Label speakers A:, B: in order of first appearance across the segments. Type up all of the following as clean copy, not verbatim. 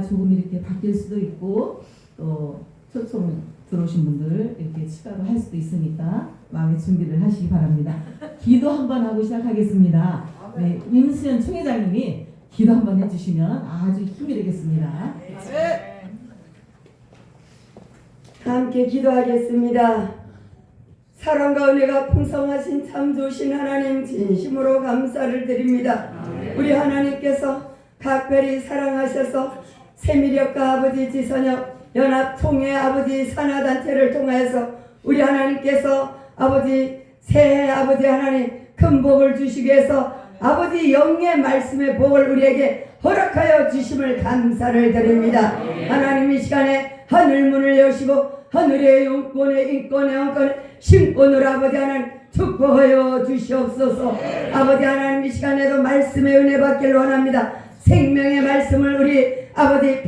A: 조금 이렇게 바뀔 수도 있고 또 초청 들어오신 분들 이렇게 추가로 할 수도 있으니까 마음의 준비를 하시기 바랍니다. 기도 한번 하고 시작하겠습니다. 네, 임수연 총회장님이 기도 한번 해주시면 아주 힘이 되겠습니다.
B: 함께 기도하겠습니다. 사랑과 은혜가 풍성하신 참 좋으신 하나님 진심으로 감사를 드립니다. 우리 하나님께서 각별히 사랑하셔서 세미력과 아버지 지선역 연합통회 아버지 산하단체를 통하여서 우리 하나님께서 아버지 새해 아버지 하나님 큰 복을 주시기 위해서 아버지 영의 말씀의 복을 우리에게 허락하여 주심을 감사를 드립니다. 하나님 이 시간에 하늘문을 여시고 하늘의 영권의 인권의 영권의 신권으로 아버지 하나님 축복하여 주시옵소서. 아버지 하나님 이 시간에도 말씀의 은혜 받기를 원합니다. 생명의 말씀을 우리 아버지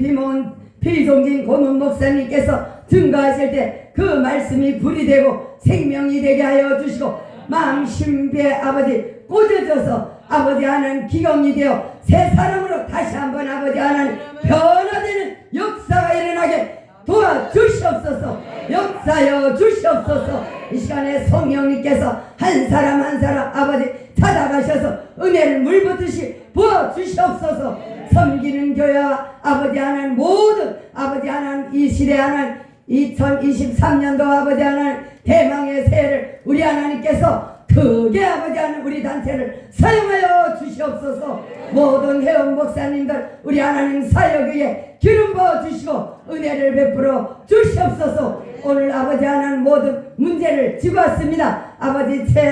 B: 비송진 고문 목사님께서 증거하실 때 그 말씀이 불이 되고 생명이 되게 하여 주시고 마음 신비에 아버지 꽂아져서 아버지 하나님 기경이 되어 새 사람으로 다시 한번 아버지 하나님 변화되는 역사가 일어나게 도와주시옵소서. 역사여 주시옵소서. 이 시간에 성령님께서 한 사람 한 사람 아버지 찾아가셔서 은혜를 물붓듯이 부어주시옵소서. 섬기는 교회와 아버지 하나님 모든 아버지 하나님 이 시대 하나님 2023년도 아버지 하나님 대망의 새해를 우리 하나님께서 크게 아버지 하나님 우리 단체를 사용하여 주시옵소서. 모든 회원 목사님들 우리 하나님 사역 위에 기름 부어 주시고 은혜를 베풀어 주시옵소서. 오늘 아버지 하나님 모든 문제를 지고 왔습니다. 아버지 새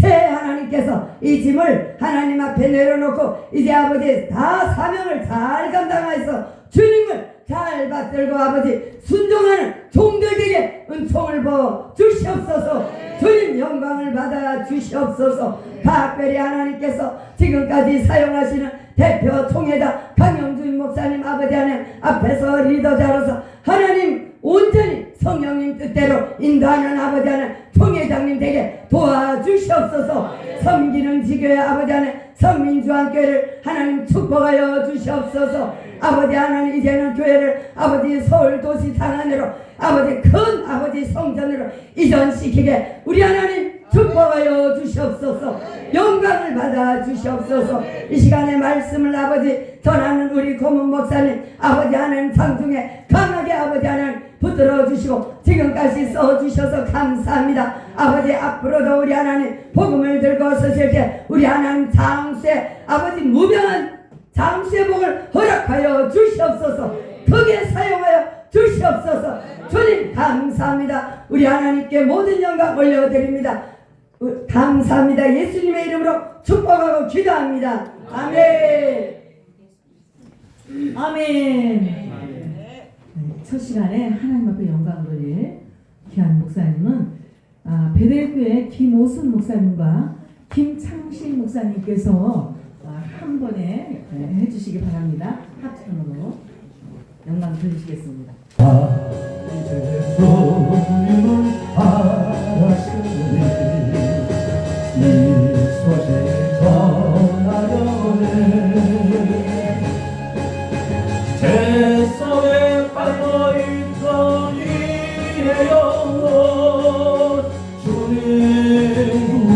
B: 하나님께서 이 짐을 하나님 앞에 내려놓고 이제 아버지 다 사명을 잘 감당해서 주님을 잘 받들고 아버지 순종하는 종들에게 은총을 부어 주시옵소서. 주님 영광을 받아 주시옵소서. 각별히 하나님께서 지금까지 사용하시는 대표 총회장 강영준 목사님 아버지 하나님 앞에서 리더자로서 하나님 온전히 성령님 뜻대로 인도하는 아버지 하나님 총회장님 되게 도와주시옵소서. 섬기는 지교회 아버지 하나님 성민주한교회를 하나님 축복하여 주시옵소서. 아버지 하나님 이제는 교회를 아버지 서울도시 장안으로 아버지 큰 아버지 성전으로 이전시키게 우리 하나님 축복하여 주시옵소서. 영광을 받아 주시옵소서. 이 시간에 말씀을 아버지 전하는 우리 고문 목사님 아버지 하나님 장중에 강하게 아버지 하나님 붙들어 주시고 지금까지 써주셔서 감사합니다. 아버지 앞으로도 우리 하나님 복음을 들고 서실 때 우리 하나님 장수의 아버지 무병한 장수의 복을 허락하여 주시옵소서. 크게 사용하여 주시옵소서. 주님 감사합니다. 우리 하나님께 모든 영광 올려드립니다. 감사합니다. 예수님의 이름으로 축복하고 기도합니다. 아멘.
A: 아멘. 첫 시간에 하나님 앞에 영광을 돌릴 귀한 목사님은 베델교회 김오순 목사님과 김창식 목사님께서 한 번에 해주시기 바랍니다. 합창으로 영광 돌리시겠습니다.
C: 이제 주님을 알았으니 이 소식 전하려네 제 손에 빠져있던 이의 영혼 주님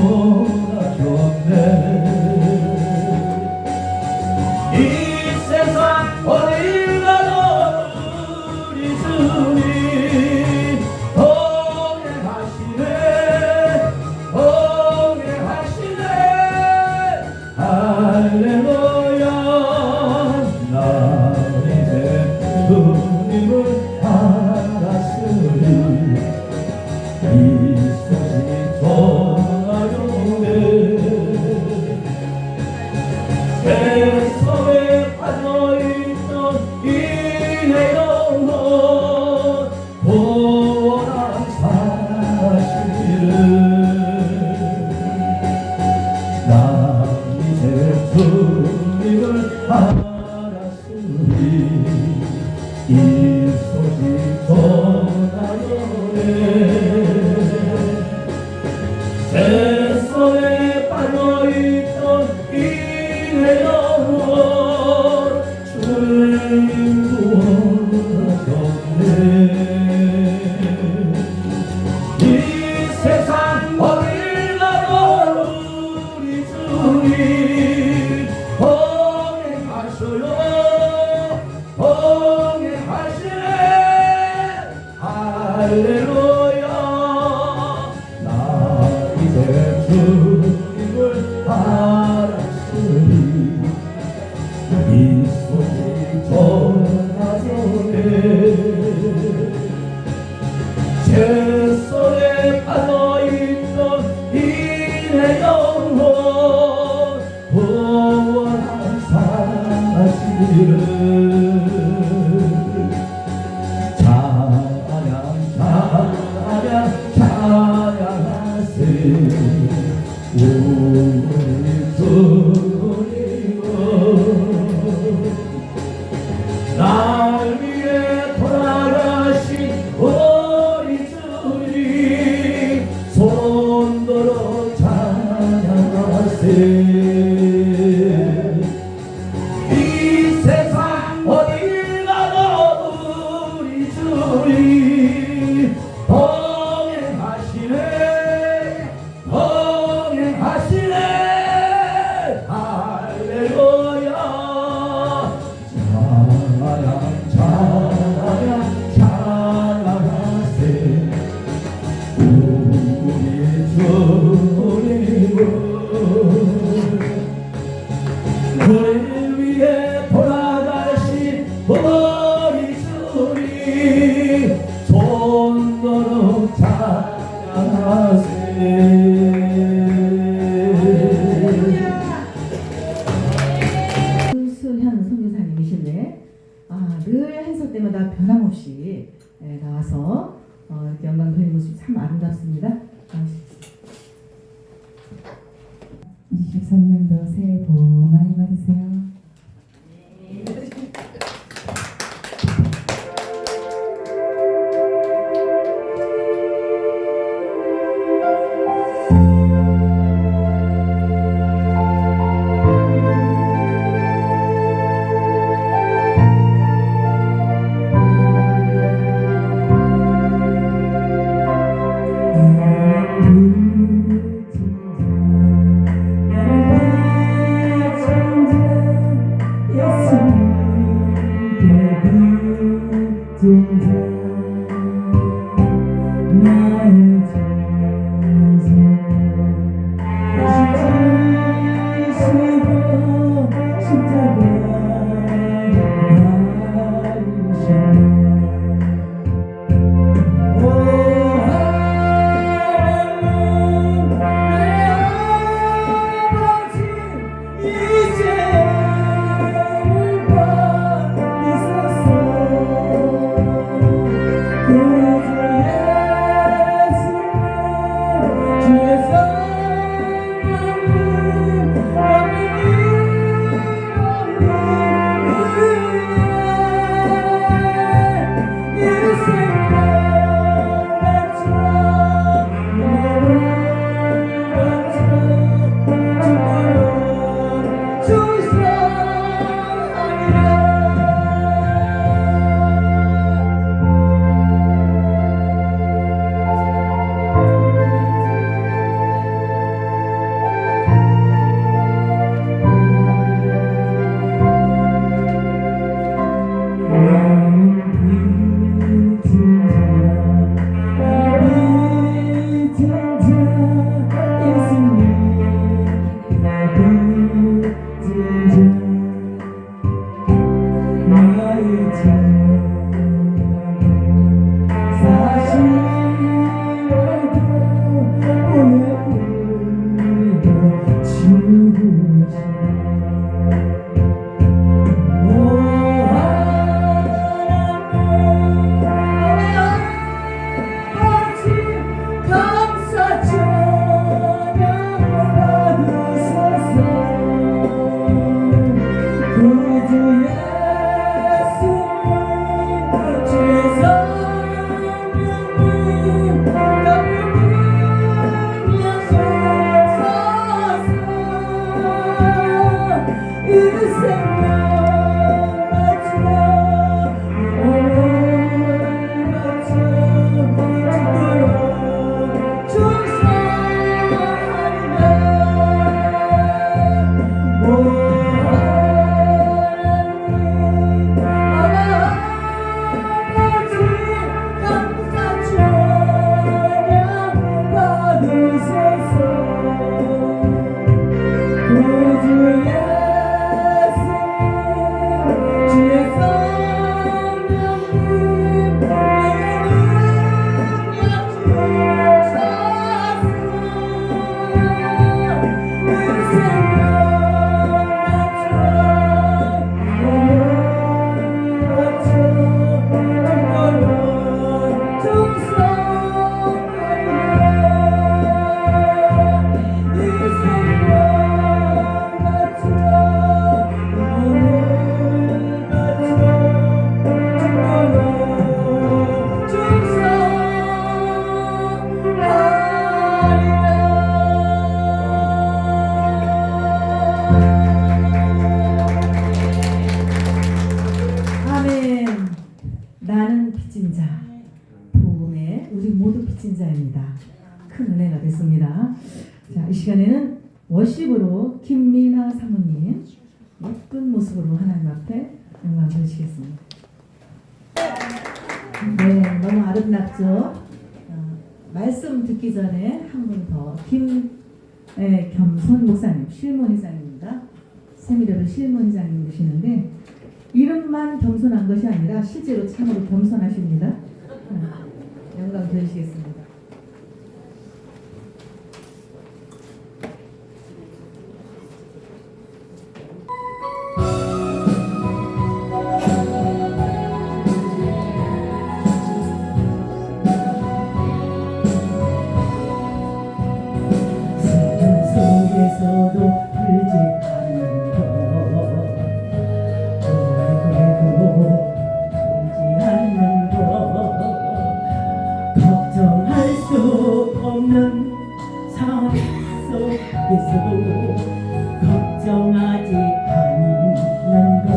C: 구원하셨네. 이 세상 어딜 가도 우리 주님 동행하시네 동행하시네. 할렐루야. 나 이제 주님을 알았으니 이 소식 전하려네 제 손에 빠져있던 이의 영혼 보란 사실을 나 이제 주님을 알았으니 이 소식 전하려네 제 손에 빠져있던 이의 영혼 주님 찬양하세 우리 주님을 날 위해 돌아가신 우리 주님 손들어 찬양하세 이 세상 어딜 가도 우리 주님 동행하시네 할렐루야 찬양하세 우리 주님을 우리를 위해 돌아가신 우리 주님 손들어 찬양하세
A: 수현 선교사님이신데 늘 행사 때마다 변함없이 나와서 이렇게 영광 돌리는 모습이 참 아름답습니다.
D: 23년도 새해 복 많이 받으세요. 주의 성령님
A: 시간에는 워십으로 김미나 사모님 예쁜 모습으로 하나님 앞에 영광 드리시겠습니다. 네, 너무 아름답죠? 말씀 듣기 전에 한 분 더 겸손 목사님, 실문회장입니다. 세미대로 실문회장님 되시는데 이름만 겸손한 것이 아니라 실제로 참으로 겸손하십니다. 영광 드리시겠습니다.
C: 속에서도 울지 않는 것 그래도 울지 않는 것 걱정할 수 없는 상황 속에서도 걱정하지 않는 것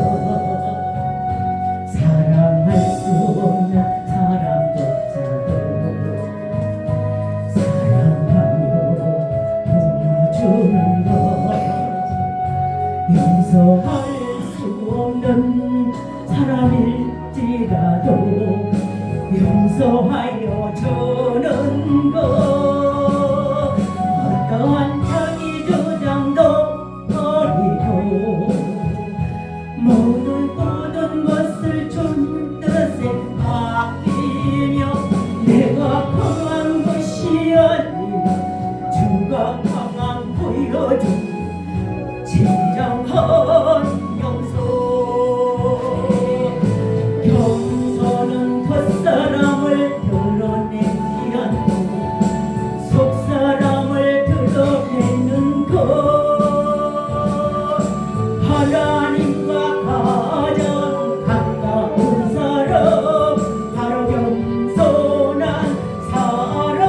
C: 사랑할 수 없는 사람조차도 주는 것 용서할 수 없는 사람일지라도 용서하여 주는 것 어떠한 자기 주장도 버리고 모든 것을 주님 뜻에 맡기며 내가 강한 것이 아니라 주가 보여준 진정한 영소 겸손은 겉사람을 드러내지 않고 속사람을 드러내는 것 하나님과 가장 가까운 사람 바로 겸손한 사람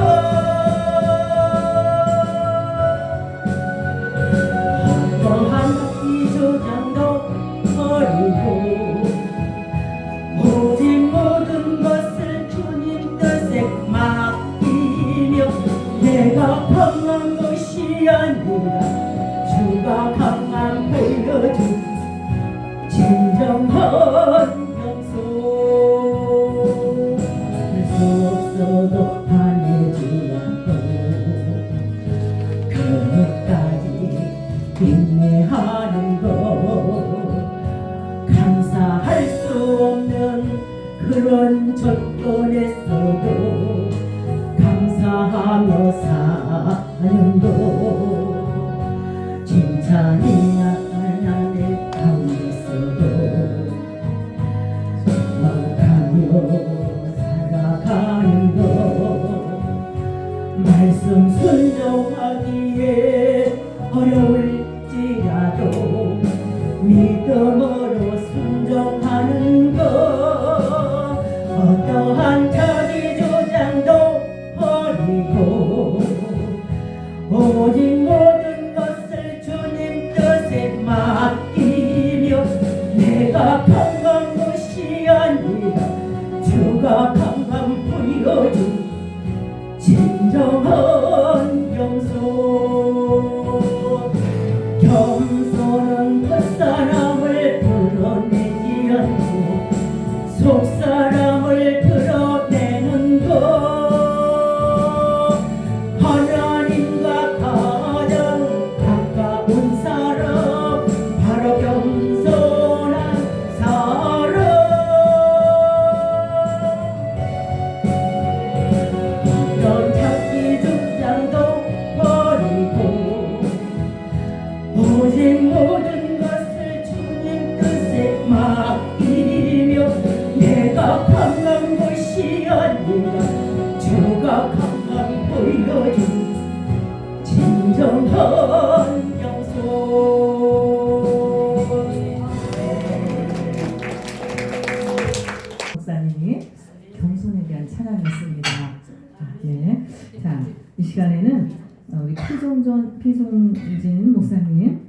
C: 이 주장도 버리고 오직 모든 것을 주님 뜻에 맡기며 내가 강한 것이 아니라 주가 강한 보여준 진정한 영소 수 없어도 반해주라고 끝까지 인내하는 것 감사할 수 없는 그런 조건에서도 감사하며 사는 것 칭찬이 나의 가운데서도 소망하며 살아가는 것 말씀 순종하기에 어려울지라도 믿음으로 순종하는 것 어떠한 자기 주장도 버리고 오직 모든 것을 주님 뜻에 맡기며 내가 강한 것이 아니라 주가 강함 보여준 진정한 영소 겸손은 겉사람을 드러내지 않고 속사람을 드러내는 것 하나님과 가장 가까운 사람 바로 겸손한 사람 어떤 자기 주장도 버리고 오직 모든 것을 주님 뜻에 맡기며 내가 강한 것이 아니라 주가 강한 보여준 진정한 영소
A: 목사님이 겸손에 대한 찬양이었습니다. 네, 자, 이 시간에는 우리 피종진 목사님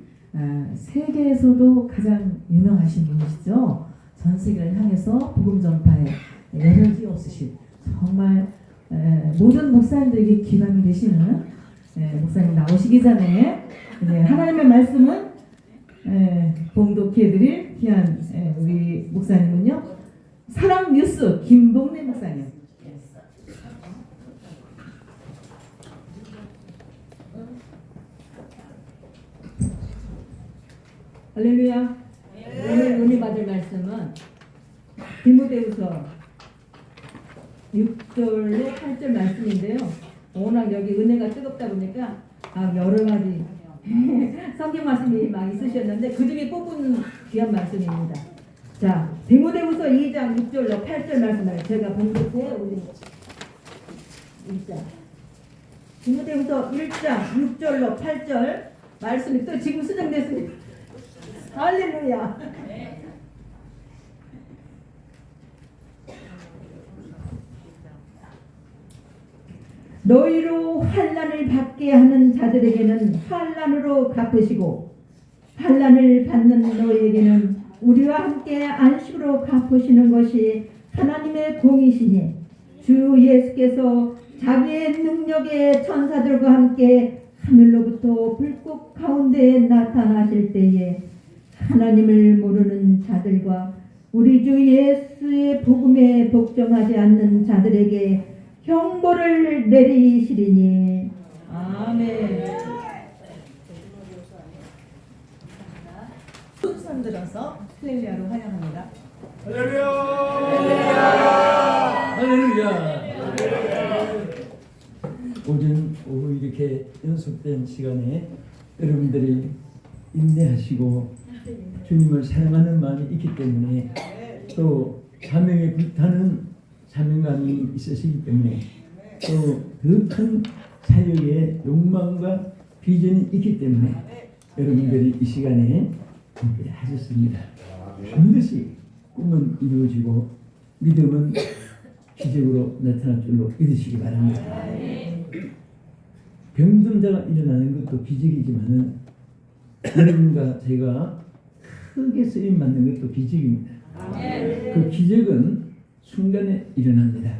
A: 세계에서도 가장 유명하신 분이시죠. 전 세계를 향해서 복음 전파에 여력이 없으신 정말 모든 목사님들에게 기감이 되시는 목사님 나오시기 전에 하나님의 말씀은 봉독해드릴 귀한 우리 목사님은요, 사랑 뉴스 김봉래 목사님. 할렐루야. 오늘 은혜 받을 말씀은 디모데후서 6절로 8절 말씀인데요. 워낙 여기 은혜가 뜨겁다 보니까 여러 가지 성경 말씀이 막 있으셨는데 그 중에 뽑은 귀한 말씀입니다. 자, 디모데후서 2장 6절로 8절 말씀을 제가 봉독해 우리 1장 디모데후서 1장 6절로 8절 말씀이 또 지금 수정됐습니다. 할렐루야. 너희로 환난을 받게 하는 자들에게는 환난으로 갚으시고 환난을 받는 너희에게는 우리와 함께 안식으로 갚으시는 것이 하나님의 공이시니 주 예수께서 자기의 능력의 천사들과 함께 하늘로부터 불꽃 가운데에 나타나실 때에 하나님을 모르는 자들과 우리 주 예수의 복음에 복종하지 않는 자들에게 형벌을 내리시리니. 아멘. 손 들어서 할렐루야로 환영합니다.
E: 할렐루야! 할렐루야! 오전 오후 이렇게 연속된 시간에 여러분들이 인내하시고 주님을 사랑하는 마음이 있기 때문에 또 사명에 불타는 사명감이 있으시기 때문에 또 더 큰 사역의 욕망과 비전이 있기 때문에 여러분들이 이 시간에 함께 하셨습니다. 반드시 꿈은 이루어지고 믿음은 기적으로 나타날 줄로 믿으시기 바랍니다. 병든 자가 일어나는 것도 기적이지만은 여러분과 제가 크게 쓰임 받는 것도 기적입니다. 그 기적은 순간에 일어납니다.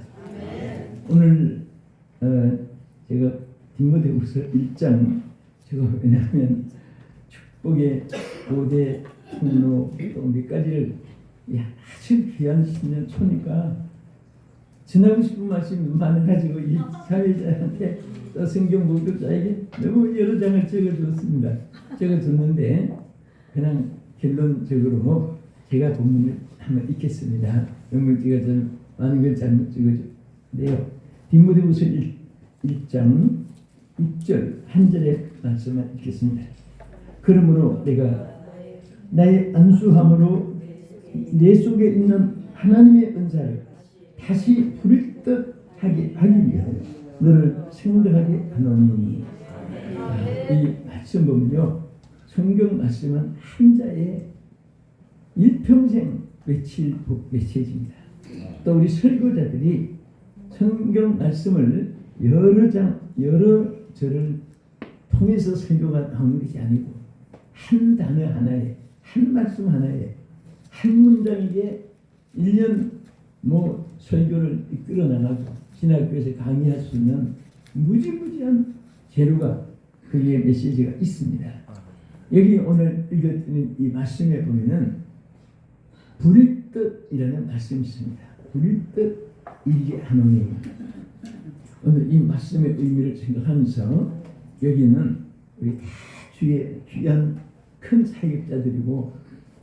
E: 오늘 제가 디모데후서 1장 제가 왜냐하면 축복의 5대 통로 또 몇 가지를 아주 귀한 신년 초니까 전하고 싶은 말씀이 많아가지고 이 사회자한테 또 성경 목독자에게 너무 여러 장을 적어줬습니다. 적어줬는데 그냥 결론적으로 제가 본문을 한번 읽겠습니다. 영문지가 좀 많은 걸 잘못 적어줬는데요. 디모데후서 1장 6절 한 절의 말씀을 읽겠습니다. 그러므로 내가 나의 안수함으로 내 속에 있는 하나님의 은사를 다시 부릴 듯 하게 하기 위하여 너를 생각하게 하노니. 이 말씀 보면요, 성경 말씀은 한 자의 일평생 외칠 복 메시지입니다. 또 우리 설교자들이 성경 말씀을 여러 장 여러 절을 통해서 설교가 나오는 것이 아니고 한 단어 하나에 한 말씀 하나에 한 문장에게 1년 설교를 이끌어 나가고 신학교에서 강의할 수 있는 무지무지한 재료가 거기에 메시지가 있습니다. 여기 오늘 읽어드린 이 말씀에 보면은 부릴 듯이라는 말씀이 있습니다. 부릴 듯 일게 하노니. 오늘 이 말씀의 의미를 생각하면서 여기는 우리 다 주의 귀한 큰 사역자들이고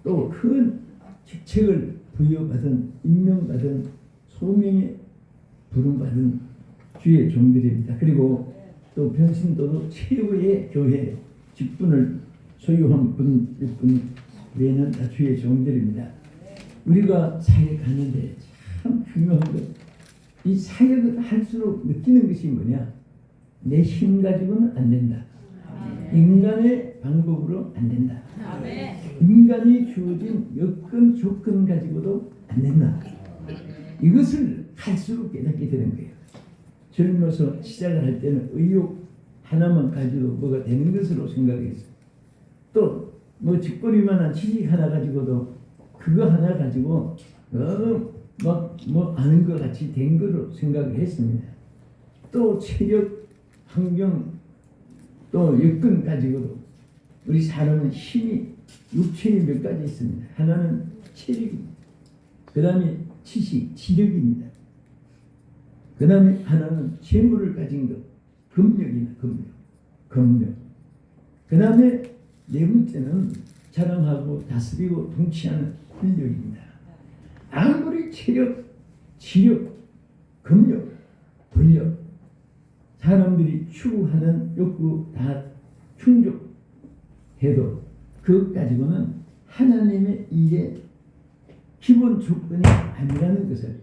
E: 또 큰 직책을 부여받은 임명받은 소명에 부름받은 주의 종들입니다. 그리고 또 변신도도 최고의 교회 직분을 소유한 분일 외에는 다 주의 종들입니다. 우리가 사역하는데 참 중요한 것, 이 사역을 할수록 느끼는 것이 뭐냐? 내 힘 가지고는 안 된다. 인간의 방법으로 안 된다. 인간이 주어진 여건 조건 가지고도 안 된다. 이것을 할수록 깨닫게 되는 거예요. 젊어서 시작을 할 때는 의욕 하나만 가지고 뭐가 되는 것으로 생각했어요. 또 직거리만한 지식 하나 가지고도 그거 하나 가지고 아는 것 같이 된 거로 생각을 했습니다. 또 체력, 환경, 또 여건 가지고도 우리 사람은 힘이 육체에 몇 가지 있습니다. 하나는 체력입니다. 그 다음에 지식, 지력입니다. 그 다음에 하나는 재물을 가진 것, 금력이나 금력. 그 다음에 네 번째는 자랑하고 다스리고 통치하는 권력입니다. 아무리 체력, 지력, 금력, 권력, 사람들이 추구하는 욕구 다 충족해도 그것 가지고는 하나님의 일의 기본 조건이 아니라는 것을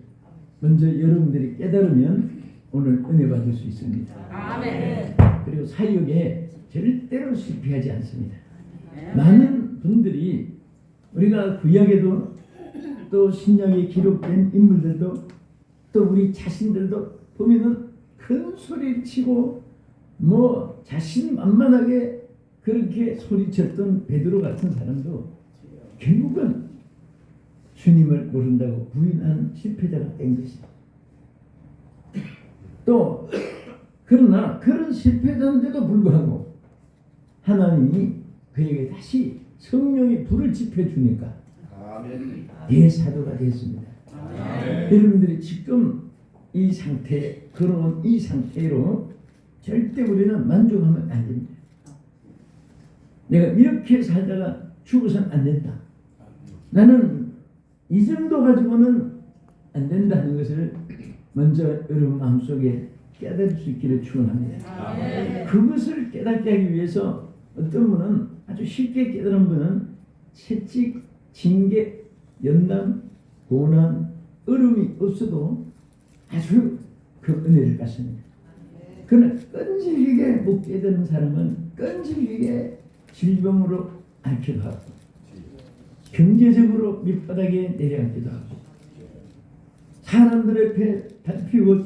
E: 먼저 여러분들이 깨달으면 오늘 은혜 받을 수 있습니다.
C: 아멘.
E: 그리고 사역에 절대로 실패하지 않습니다. 많은 분들이 우리가 구약에도 또 신약에 기록된 인물들도 또 우리 자신들도 보면은 큰 소리를 치고 뭐 자신만만하게 그렇게 소리쳤던 베드로 같은 사람도 결국은 주님을 모른다고 부인한 실패자가 된 것이다. 또 그러나 그런 실패자인데도 불구하고 하나님이 그에게 다시 성령의 불을 지펴주니까 대사도가 됐습니다. 여러분들이 지금 이 상태, 그런 이 상태로 절대 우리는 만족하면 안 됩니다. 내가 이렇게 살다가 죽어서는 안 된다. 나는 이 정도 가지고는 안 된다는 것을 먼저 여러분 마음속에 깨달을 수 있기를 축원합니다. 그것을 깨닫게 하기 위해서 어떤 분은 아주 쉽게 깨달은 분은 채찍, 징계, 연남, 고난, 어려움이 없어도 아주 그 은혜를 받습니다. 그러나 끈질기게 못 깨닫는 사람은 끈질기게 질병으로 앓기도 하고 경제적으로 밑바닥에 내려앉기도 하고 사람들 앞에 밟히고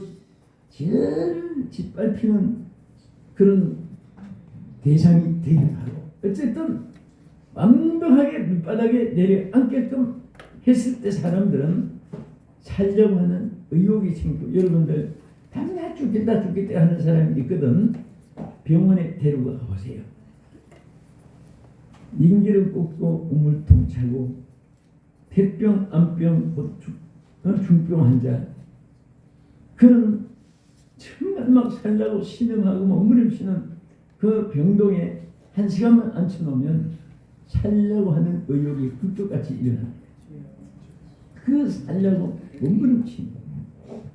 E: 제일 짓밟히는 그런 대상이 되기도 하고 어쨌든 완벽하게 밑바닥에 내려앉게끔 했을 때 사람들은 살려고 하는 의욕이 생기고 여러분들 당장 죽겠다 하는 사람이 있거든. 병원에 데리고 가보세요. 인기를 꽂고 우물통 차고 폐병, 암병, 중병 환자 그런 정말 막 살라고 신음하고 몸부림치는 그 병동에 한 시간만 앉혀놓으면 살려고 하는 의욕이 불꽃같이 일어납니다. 그 살려고 몸부림치는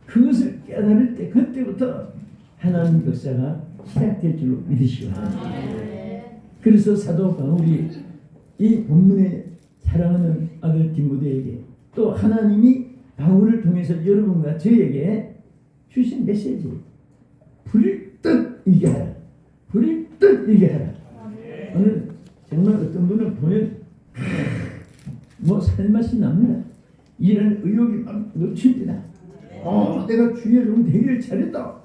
E: 그것을 깨달을 때 그때부터 하나님 역사가 시작될 줄로 믿으시기 바랍니다. 그래서 사도 바울이 이 본문에 사랑하는 아들 디모데에게 또 하나님이 바울을 통해서 여러분과 저에게 주신 메시지 불을 뜻 이겨하라. 불을 뜻 이겨하라. 오늘 정말 어떤 분은 보면 뭐 살맛이 납니다. 이런 의욕이 막 넘칩니다. 내가 주의 종 되기를 잘했다.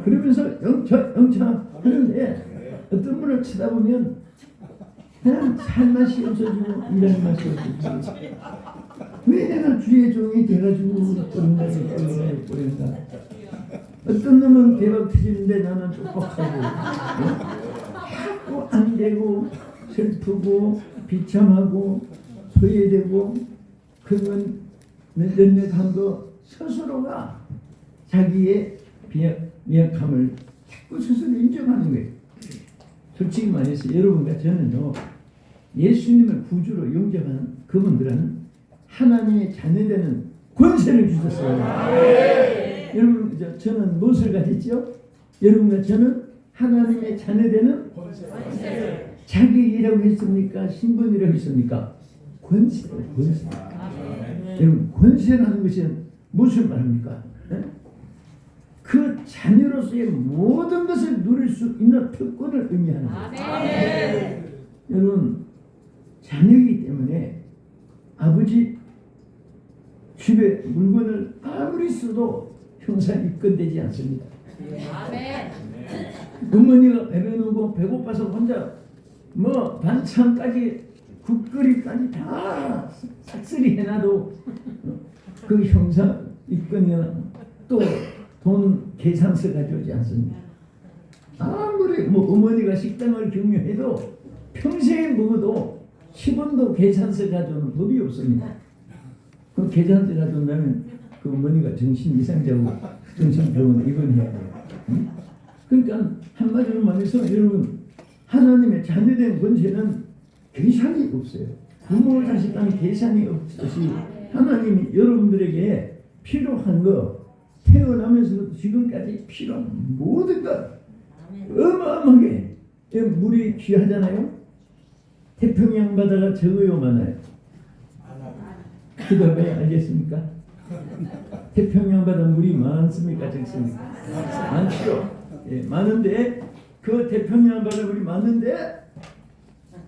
E: 그러면서 영차 하는데 어떤 분을 쳐다보면 그냥 살맛이 없어지고 이런 맛이 없어지고 왜 내가 주의 종이 돼가지고 그런가 어떤 놈은 대박 터지는데 나는 촉박하고 자꾸 안 되고 슬프고 비참하고 소외되고 그건 몇몇 거 스스로가 자기의 미약함을 자꾸 스스로 인정하는 거예요. 솔직히 말해서 여러분과 저는요 예수님을 구주로 영접하는 그분들은 하나님의 자녀되는 권세를 주셨어요. 여러분 저는 무엇을 가졌죠? 여러분과 저는 하나님의 자녀되는 자격이라고 했습니까? 신분이라고 했습니까? 권세. 여러분 권세라는 것이 무슨 말입니까? 그 자녀로서의 모든 것을 누릴 수 있는 특권을 의미하는 거예요. 여러분 자녀이기 때문에 아버지 집에 물건을 아무리 써도 형상 입건되지 않습니다. 어머니가 배배누고 배고파서 혼자 뭐 반찬까지 국거리까지 다 싹쓸이 해놔도 그 형상 입건이나 또 돈 계산서 가져오지 않습니다. 아무리 뭐 어머니가 식당을 경영해도 평생에 먹어도 10원도 계산서 가져오는 법이 없습니다. 그 계산서 가져온다면 그 어머니가 정신 이상자고 정신병원 입원해야 돼요. 응? 그러니까 한마디로 말해서 여러분 하나님의 자녀된 권세는 계산이 없어요. 부모 자식 간에 계산이 없듯이 하나님이 여러분들에게 필요한 거 태어나면서부터 지금까지 필요한 모든 것 어마어마하게 물이 귀하잖아요. 태평양 바다가 적어요 많아요? 기도해 알겠습니까? 태평양 바다 물이 많습니까 적습니까? 많죠. 예, 많은데 그 태평양 바다 물이 많은데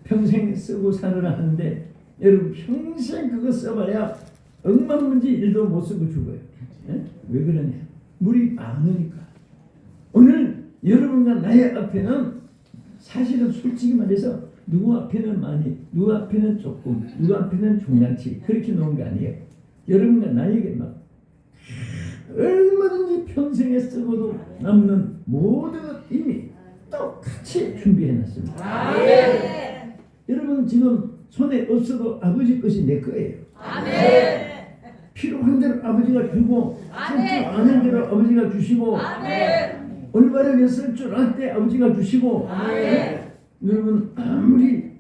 E: 평생 쓰고 살으라 하는데 여러분 평생 그거 써봐야 억만문지 일도 못 쓰고 죽어요. 예? 왜 그러냐? 물이 많으니까. 오늘 여러분과 나의 앞에는 사실은 솔직히 말해서 누구 앞에는 많이, 누구 앞에는 조금, 누구 앞에는 중량치 그렇게 놓은 거 아니에요. 여러분과 나에게 막 얼마든지 평생에 쓰고도 남는 모든 것 이미 똑같이 준비해놨습니다. 여러분 지금 손에 없어도 아버지 것이 내 거예요. 필요한 대로 아버지가 주고 쓸 줄 아는 대로 아버지가 주시고 올바르게 쓸 줄 알 때 아버지가 주시고 여러분 아무리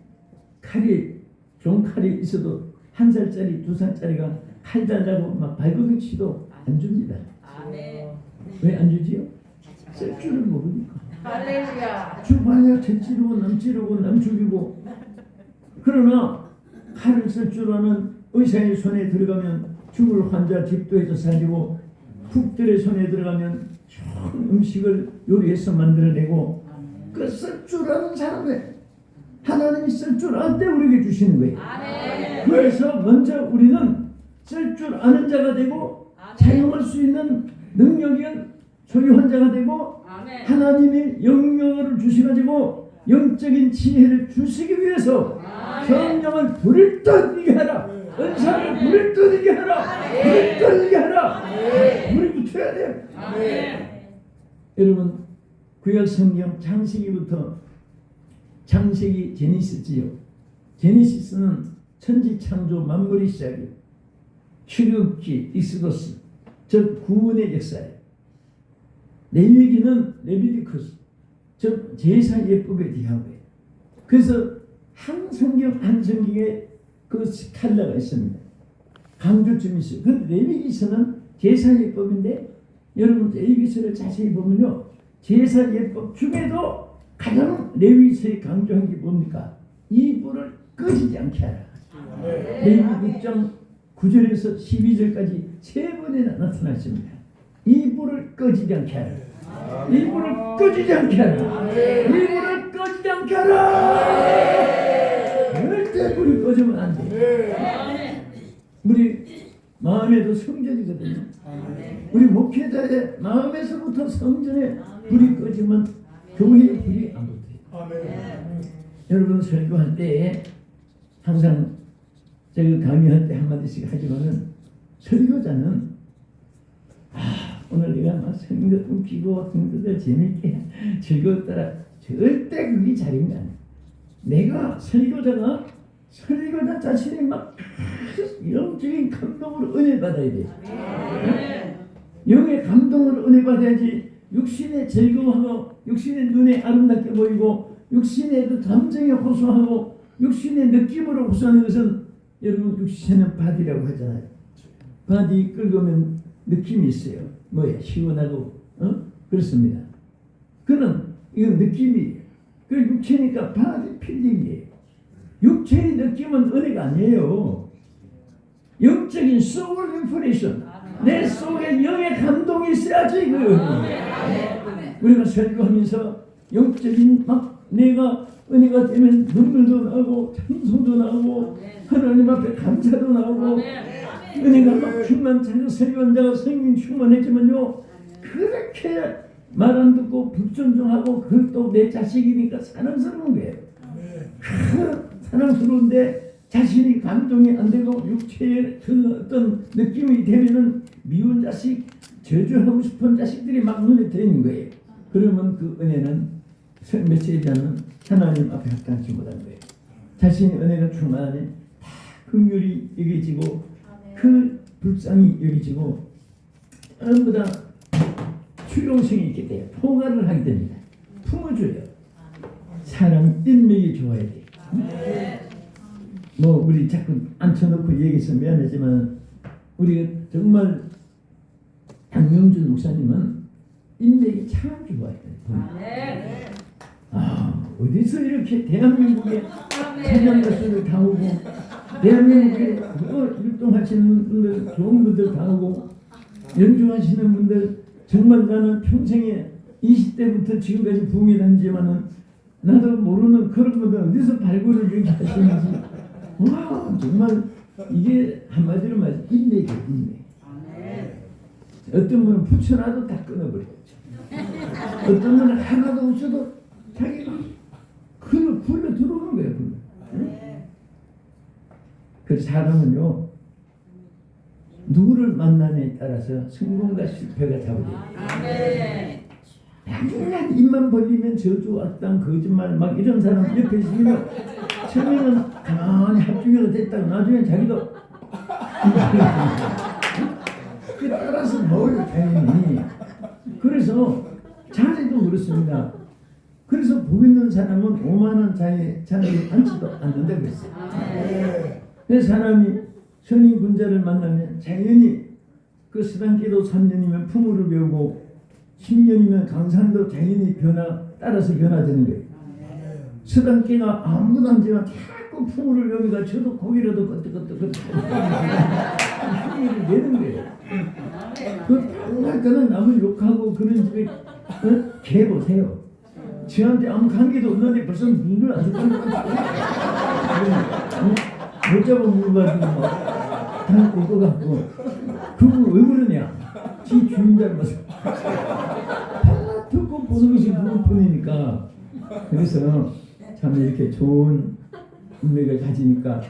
E: 칼이 좋은 칼이 있어도 1살짜리 2살짜리가 칼 달라고 막 발버둥 치도 안 줍니다. 왜 안 주지요? 쓸 줄을 모르니까. 주봐야 쟤 찌르고 남 찌르고 남 죽이고. 그러나 칼을 쓸 줄 아는 의사의 손에 들어가면 죽을 환자 집도해서 살리고 국들의 손에 들어가면 좋은 음식을 요리해서 만들어내고 그 쓸 줄 아는 사람에 하나님이 쓸 줄 알 때 우리에게 주시는 거예요. 그래서 먼저 우리는 쓸 줄 아는 자가 되고 사용할 수 있는 능력을 소유한 자가 되고 하나님의 영역을 주시가지고 영적인 지혜를 주시기 위해서 성령을 불을 떠들게 하라. 은사를 불을 떠들게 하라. 불을 떠들게 하라. 불이 붙어야 돼요. 여러분 구약 성경 창세기부터 창세기 제니시스지요. 제니시스는 천지 창조 만물의 시작이에요. 출애굽기 익스도스 즉 구원의 역사예요. 레위기는 레비디쿠스 즉 제사 예법에 대한 거예요. 그래서 한 성경 한 성경에 그 칼라가 있습니다. 강조점이 있어요. 그 레위기서는 제사 예법인데 여러분 레위기서를 자세히 보면요. 제사 예법 중에도 가장 레위기서에 강조한 게 뭡니까? 이 불을 꺼지지 않게 하라. 레위기 6장 9절에서 12절까지 세 번이나 나타났습니다. 이 불을 꺼지지 않게 하라. 이 불을 꺼지지 않게 하라. 이 불을 꺼지지 않게 하라. 절대 불이 꺼지면 안 돼. 우리 마음에도 성전이거든요. 우리 목회자의 마음에서부터 성전에 불이 꺼지면 교회에 불이 안 붙어요. 여러분 설교할 때 항상 제가 강의할 때 한마디씩 하지만은 설교자는 오늘 내가 막 설교 웃기고 성도들 재밌게 즐거웠더라 절대 그게 자리가 아니야. 내가 설교자 자신이 막 영적인 감동으로 은혜 받아야 돼. 영의 감동으로 은혜 받아야지. 육신의 즐거워하고 육신의 눈에 아름답게 보이고 육신의 그 감정에 호소하고 육신의 느낌으로 호소하는 것은 여러분 육신은 바디라고 하잖아요. 바디 긁으면 느낌이 있어요. 뭐야 시원하고 그렇습니다. 그는 이건 느낌이에요. 그 육체니까 바디 필링이에요. 육체의 느낌은 은혜가 아니에요. 영적인 soul inspiration. 내 속에 영의 감동이 있어야지. 우리가 설교하면서 영적인 막 내가 은혜가 되면 눈물도 나고 찬송도 나고 하나님 앞에 감사도 나오고 은혜가 막 충만차서 설교한자가 성령 충만했지만요 그렇게 말 안 듣고 불존중하고 그것도 내 자식이니까 사랑스러운 거예요. 사랑스러운데 자신이 감동이 안 되고 육체의 그 어떤 느낌이 되면은 미운 자식 저주하고 싶은 자식들이 막 눈에 들어있는 거예요. 그러면 그 은혜는 메시지 않는 하나님 앞에 합당치 못한 거예요. 자신의 은혜가 충만하니 다 긍휼이 여겨지고 그 불쌍히 여겨지고 전부 다虚荣성이 있게 돼요. 포괄을 하게 됩니다. 품어줘요. 사람 인맥이 좋아야 돼. 뭐 우리 자꾸 앉혀놓고 얘기해서 미안하지만 우리가 정말 양명준 목사님은 인맥이 참 좋아요. 어디서 이렇게 대한민국에 찬양 가수를 다 오고 대한민국에 율동하시는 분들 좋은 분들 다 오고 연주하시는 분들 정말 나는 평생에 20대부터 지금까지 붐이 다니지만은 나도 모르는 그런 분들 어디서 발굴을 이렇게 하시는지 와 정말 이게 한마디로 말해서 인맥이에요. 인맥. 어떤 분은 붙여놔도 다 끊어버렸죠. 어떤 분은 하나도 없어도 자기가 글을 불러 들어오는 거예요. 불러. 응? 그 사람은요 누구를 만나냐에 따라서 성공과 실패가 잡아져요. 맨날 입만 벌리면 저주 악당 거짓말 막 이런 사람 옆에 있으면 처음에는 가만히 합중해서 됐다가 나중에 자기도 그 따라서 뭘 당연히 그래서 자네도 그렇습니다. 그래서 복 있는 사람은 오만한 자에 앉지도 않는다고 했어요. 그래서 사람이 선인 군자를 만나면 당연히 그 수단기도 3년이면 풍우를 배우고 10년이면 강산도 당연히 따라서 변화되는 거예요. 수단기가 아무도 안 지나 자꾸 풍우를 배우니까 저도 고기라도 끄떡끄떡 흥미를 내는 거예요. 그 날까는 남을 욕하고 그런 집에 개 보세요. 저한테 아무 관계도 없는데 벌써 눈을 아주 못 잡은 물 가지고 다 끌고 갔고 그분 왜 그러냐? 지 주인 닮아서 듣고 보는 것이 그분뿐이니까. 그래서 참 이렇게 좋은 인맥을 가지니까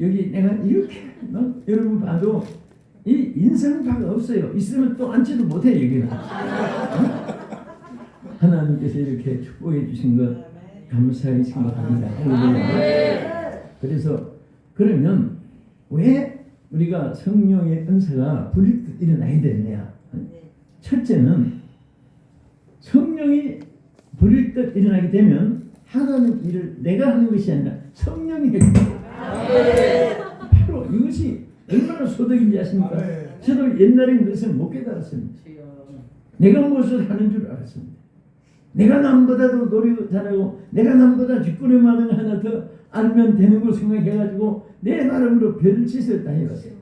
E: 여기 내가 이렇게 여러분 봐도 이 인상파가 없어요. 있으면 또 앉지도 못해 여기는. 하나님께서 이렇게 축복해 주신 것 감사히 생각합니다. 그래서 그러면 왜 우리가 성령의 은사가 불일듯 일어나야 되느냐? 첫째는 성령이 불일듯 일어나게 되면 하나님 일을 내가 하는 것이 아니라 성령이 해줍니다. 바로 이것이 얼마나 소득인지 아십니까? 저도 옛날에 그것을 못 깨달았습니다. 내가 무엇을 하는 줄 알았습니다. 내가 남보다도 노력 잘하고 내가 남보다 뒷구녕만은 하나 더 알면 되는 걸 생각해가지고 내 나름으로 별짓을 다 해봤어요.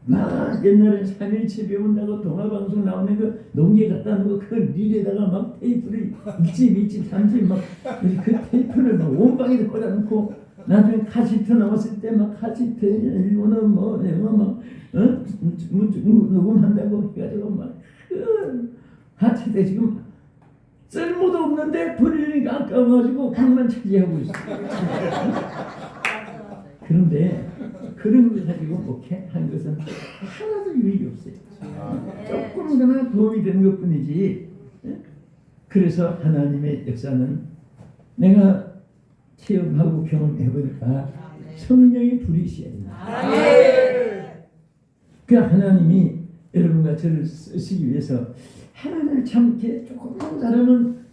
E: 막 옛날에 3일치 배운다고 동화방송 나오는 거 농계 갖다 놓고 그 릴에다가 막 테이프를 1집, 2집, 3집 막 그 테이프를 막 온방에다 꽂아놓고 나중에 카시트 나왔을 때 막 카시트 일본어 뭐 영어 막 녹음한다고 해가지고 막 하체때 지금 쓸모도 없는데 버리니까 아까워가지고 방만 차지하고 있어요. 그런데 그런 걸 가지고 목회한 것은 하나도 유익이 없어요. 조금이나 도움이 되는 것뿐이지. 그래서 하나님의 역사는 내가 체험하고 경험해보니까 성령의 불이 있어야 된다. 그 하나님이 여러분과 저를 쓰시기 위해서 하나님을 참 이렇게 조금만 잘하면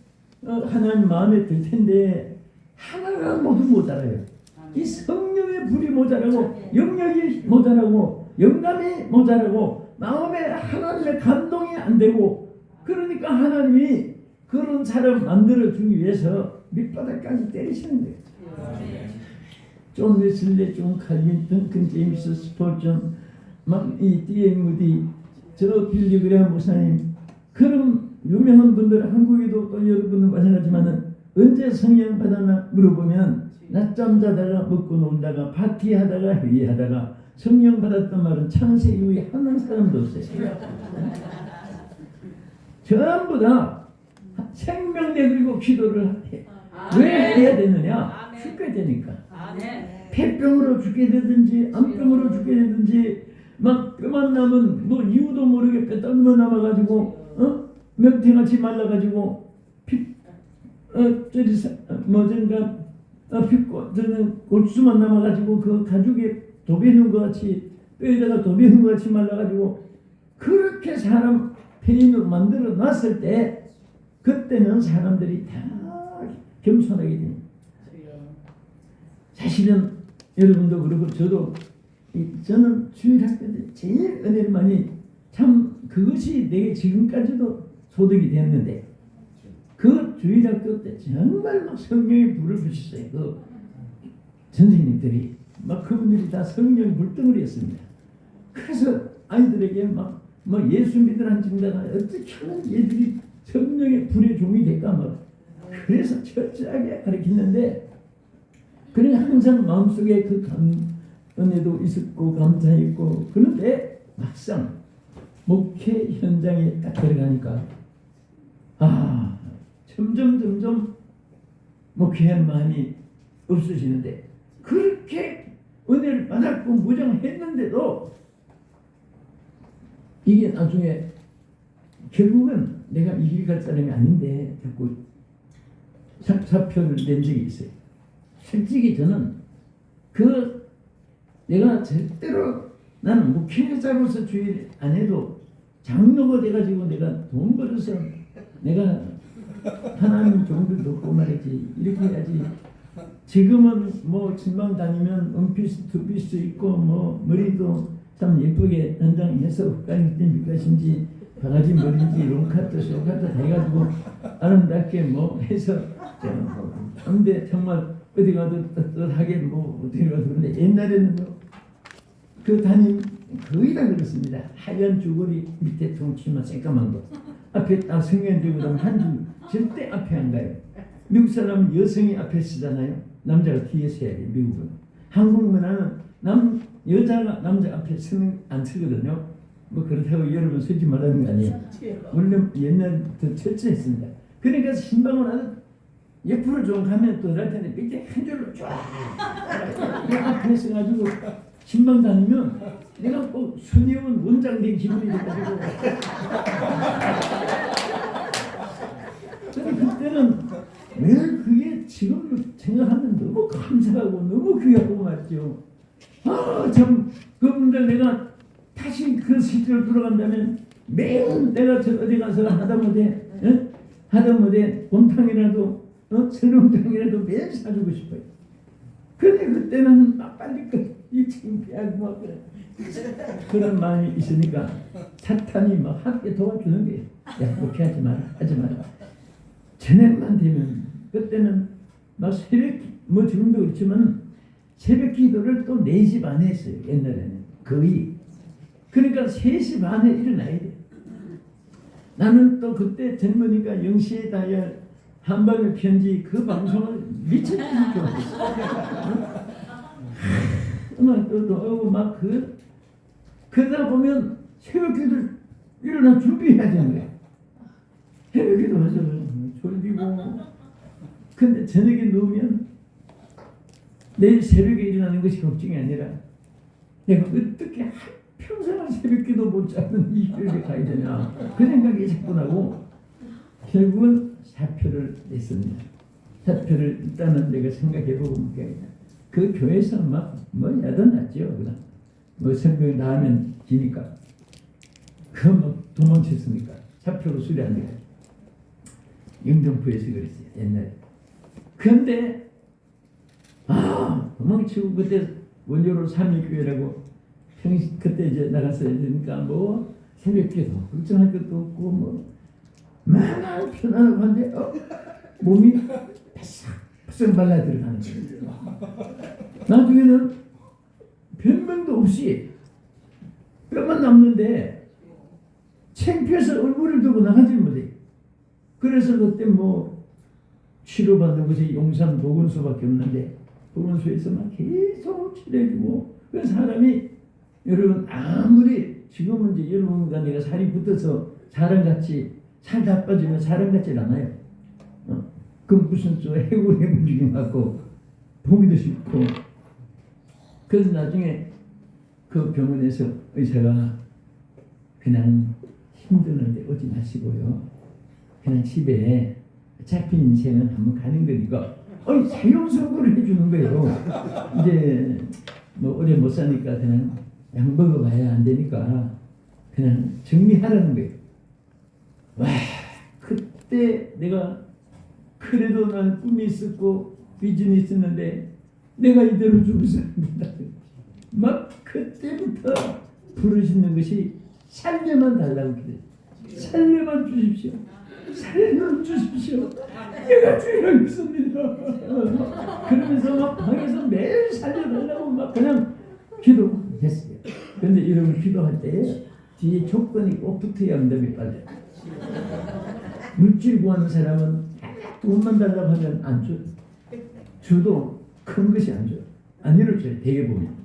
E: 하나님 마음에 들 텐데 하나가 모두 모자라요. 이 성령의 불이 모자라고 영역이 모자라고 영감이 모자라고 마음에 하나님의 감동이 안 되고 그러니까 하나님이 그런 사람 만들어주기 위해서 밑바닥까지 때리시는 거예요. 존 웨슬리, 존 칼빈, 덩컨 제임스, 스포전, 막 이 D.M. 무디, 저 빌리 그레이엄 목사님 그런 유명한 분들 한국에도 또 여러분은 마찬가지지만은 언제 성령 받았나 물어보면 낮잠 자다가 먹고 놀다가 파티하다가 회의하다가 성령 받았단 말은 창세 이후에 한 사람도 없어요. 전부 다 생명 내걸고 기도를 해. 왜 해야 되느냐? 죽게 되니까. 폐병으로 죽게 되든지 암병으로 죽게 되든지 막 뼈만 남은 뭐 이유도 모르게 뼈다귀만 남아가지고 명태같이 말라가지고 저리 뭐든가 핏고 저는 골수만 남아가지고 그 가죽에 도배는 것 같이 뼈에다가 도배는 것 같이 말라가지고 그렇게 사람 폐인으로 만들어 놨을 때 그때는 사람들이 다 겸손하게 됩니다. 사실은 여러분도 그렇고 저도 저는 주일학교 때 제일 은혜를 많이 참 그것이 내게 지금까지도 소득이 됐는데 그 주일학교 때 정말 막 성령의 불을 붙였어요. 그 선생님들이 막 그분들이 다 성령의 불덩어리였습니다. 그래서 아이들에게 막 예수 믿으라는 증자가 어떻게 하면 얘들이 성령의 불의 종이 될까 막 그래서 철저하게 가르쳤는데 그러니 항상 마음속에 그 은혜도 있었고 감사했고 그런데 막상 목회 현장에 딱 들어가니까 점점 목회하는 마음이 없어지는데 그렇게 은혜를 받았고 무장했는데도 이게 나중에 결국은 내가 이 길 갈 사람이 아닌데 자꾸 사표를 낸 적이 있어요. 솔직히 저는 내가 절대로 나는 목회자로서 주일 안 해도 장로가 돼가지고 내가 돈 벌어서 내가 하나님 종들 돕고 말이지 이렇게 해야지. 지금은 진방 다니면 원피스 투피스 입고 머리도 참 예쁘게 단장해서 흑간이 밑가신지 바가지 머리인지 롱카트 쇼카트 다 해가지고 아름답게 해서 근데 정말 어디 가도 떳떳하게 어디 가도 근데 옛날에는 그 담임 거의 다 그렇습니다. 하얀 주거리 밑에 통치마 새까만 거 앞에 딱 성경 들고 나면 한 줄 절대 앞에 안 가요. 미국 사람은 여성이 앞에 쓰잖아요. 남자가 뒤에 서야 돼요. 미국은. 한국 문화는 여자가 남자 앞에 안 쓰거든요. 그렇다고 여러분 쓰지 말라는 거 아니에요. 물론 옛날부터 철저했습니다. 그러니까 신방을 아주 옆으로 좀 가면 또 할 텐데 밑에 한 줄로 쫙 앞에 서가지고 신방 다니면 내가 꼭 순회원 원장 된 기분이 돼가지고 그때는 왜 그게 지금 생각하면 너무 감사하고 너무 귀하고 말이죠. 참 그분들 내가 다시 그 시절로 돌아간다면 매일 내가 어디 가서 하다못해 곰탕이라도 설렁탕이라도 매일 사주고 싶어요. 근데 그때는 막 빨리 일찍 피하고 막 그런 마음이 있으니까 사탄이 막 함께 도와주는 거예요. 야, 그렇게 하지 마라. 저녁만 되면 그때는 막 새벽 지금도 그렇지만 새벽 기도를 또 4시 반에 했어요. 옛날에는 거의. 그러니까 3시 반에 일어나야 돼. 나는 또 그때 젊으니까 0시에 다이얼 한밤의 편지 그 방송을 미친 듯이 좋아했어. 또 막 그러다 보면 새벽 기도를 일어나 준비해야 되는 거야. 새벽 기도 하죠. 졸리고. 근데 저녁에 누우면 내일 새벽에 일어나는 것이 걱정이 아니라 내가 어떻게 평생을 새벽 기도 못 잡는 이 길을 가야 되냐 그 생각이 자꾸 나고 결국은 사표를 냈습니다. 사표를 일단은 내가 생각해보고 그 교회에서 야단났죠. 성경이 나오면 지니까 도망쳤으니까 사표로 수리한 거예요. 영등포에서 그랬어요. 옛날에. 그런데 도망치고 그때 원효로 삼일교회라고 그때 이제 나갔어야 되니까 새벽기도 걱정할 것도 없고 마냥 편안하고 한데 몸이 바싹 발라 들어가는 거예요. 나중에는 변명도 없이 뼈만 남는데 창피해서 얼굴을 들고 나가지 못해. 그래서 그때 치료받는 것이 용산 보건소밖에 없는데 보건소에서 막 계속 치료해주고 그 사람이 여러분 아무리 지금은 이제 여러분과 내가 살이 붙어서 사람같이 살 다 빠지면 사람같지 않아요. 그 무슨 해골해물죽이 맞고 보기도 싫고 그래서 나중에 그 병원에서 의사가 그냥 힘드는데 오지 마시고요. 그냥 집에 어차피 인생은 한번 가는 거니까 사형 선고를 해주는 거예요. 이제 뭐 오래 못 사니까 그냥 약 먹어봐야 안 되니까 그냥 정리하라는 거예요. 와, 그때 내가 그래도 난 꿈이 있었고 비전이 있었는데 내가 이대로 죽어서 안 된다. 막 그때부터 부르시는 것이 살려만 달라고 그래. 살려만 주십시오. 살려만 주십시오. 내가 주의를 믿습니다. 그러면서 막 방에서 매일 살려달라고 막 그냥 기도했어요. 그런데 여러분 기도할 때 뒤에 조건이 꼭 붙어야 응답이 빨라요. 물질 구하는 사람은 돈만 달라고 하면 안 줘. 주도 큰 것이 안 줘. 안 이루어져요. 대개 보면.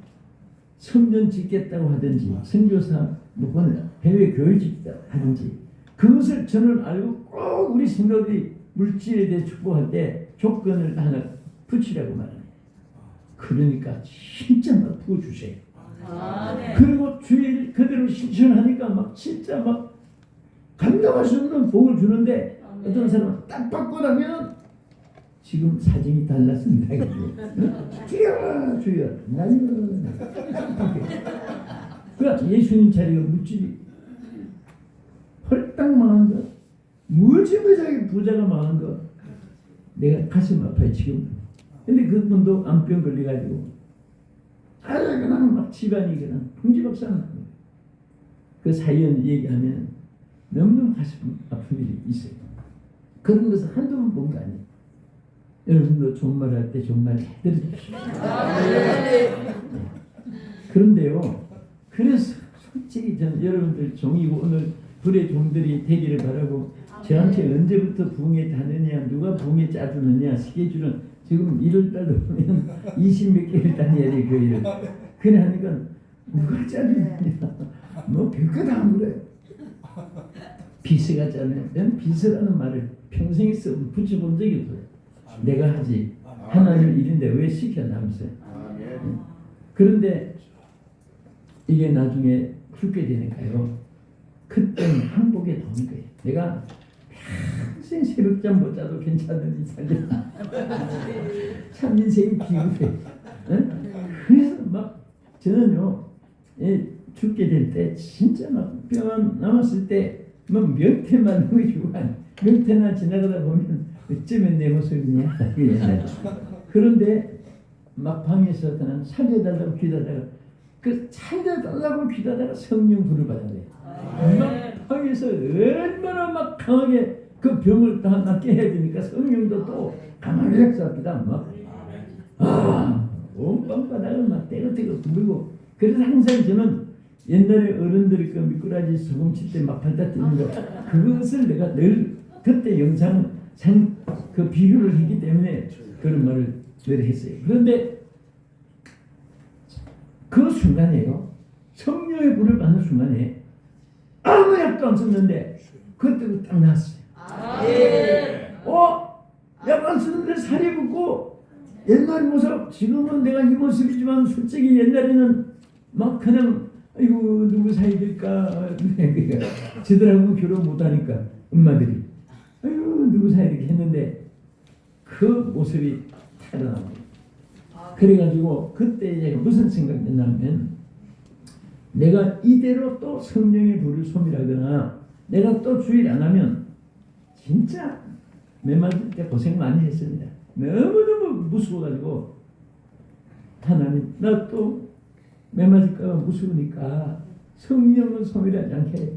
E: 성전 짓겠다고 하든지 선교사 누구는 해외 교회 짓겠다고 하든지 그것을 저는 알고 꼭 우리 성도들이 물질에 대해 축복할 때 조건을 하나 붙이라고 말합니다. 그러니까 진짜 막 부어주세요. 그리고 주일 그대로 실천하니까 막 진짜 막 감당할 수 없는 복을 주는데 어떤 사람은 딱 받고 나면 지금 사정이 달랐습니다. 주여 주여 나는 그러니까 예수님 자리가 물질이 헐딱 망한 거 무지무지하게 부자가 망한 거 내가 가슴 아파요 지금. 근데 그분도 암병 걸려가지고 그냥 막 집안이 그냥 풍지박산한 그 사연 얘기하면 너무너무 가슴 아픈 일이 있어요. 그런 것을 한두 번 본 거 아니에요. 여러분도 좋은 말 할 때 좋은 말 들으십시오. 그런데요. 그래서 솔직히 저는 여러분들 종이고 오늘 불의 종들이 되기를 바라고 저한테 언제부터 부흥회 다느냐 누가 부흥회 짜주느냐 스케줄은 지금 1월달도 보면 20몇 개를 다녀야 돼 교회를. 그래 하니까 누가 짜주느냐 뭐 별거 다 물어요. 비서가 짜면 난 비서라는 말을 평생에 붙여본 적이 없어요. 내가 하지 하나님 일인데 왜 시켜나면서. 그런데 이게 나중에 죽게 되니까요. 그때는 항복에 나오는 거예요. 내가 평생 새벽잠 못 자도 괜찮은지 살려. 참 인생이 비겁해. 그래서 막 저는요 죽게 될 때 진짜 막 병 남았을 때 뭐 명태만 누구고 명태나 지나가다 보면 어쩌면 내 모습이냐. 그런데 막 방에서 그냥 살려달라고 기도하다가 그 살려달라고 기도하다가 성령 불을 받은 거예요. 막 방에서 얼마나 막 강하게 그 병을 다 낫게 해야 되니까 성령도 또 강하게 역사합니다. 막 온 방바닥을 막 떼고떼고 부르고. 그래서 항상 저는 옛날에 어른들이 그 미꾸라지 소금칠 때 막 발다 뛰는 거 그것을 내가 늘 그때 영상 그 비교를 했기 때문에 그런 말을 늘 했어요. 그런데 그 순간에요. 성령의 불을 받는 순간에 아무 약도 안 썼는데 그때 딱 나왔어요. 약 안 썼는데 살이 붙고 옛날 모습 지금은 내가 이 모습이지만 솔직히 옛날에는 막 그냥 아이고 누구 사이 될까 저들하고 결혼 못하니까 엄마들이 아이고 누구 사이 이렇게 했는데 그 모습이 타고나는 거예요. 그래가지고 그때 이제 무슨 생각이 났냐면 내가 이대로 또 성령의 불을 소멸하거나 내가 또 주일 안 하면 진짜 매 맞을 때 고생 많이 했습니다. 너무너무 무서워가지고 하나님 나 또 매 맞을까 무서우니까 성령은 소멸하지 않게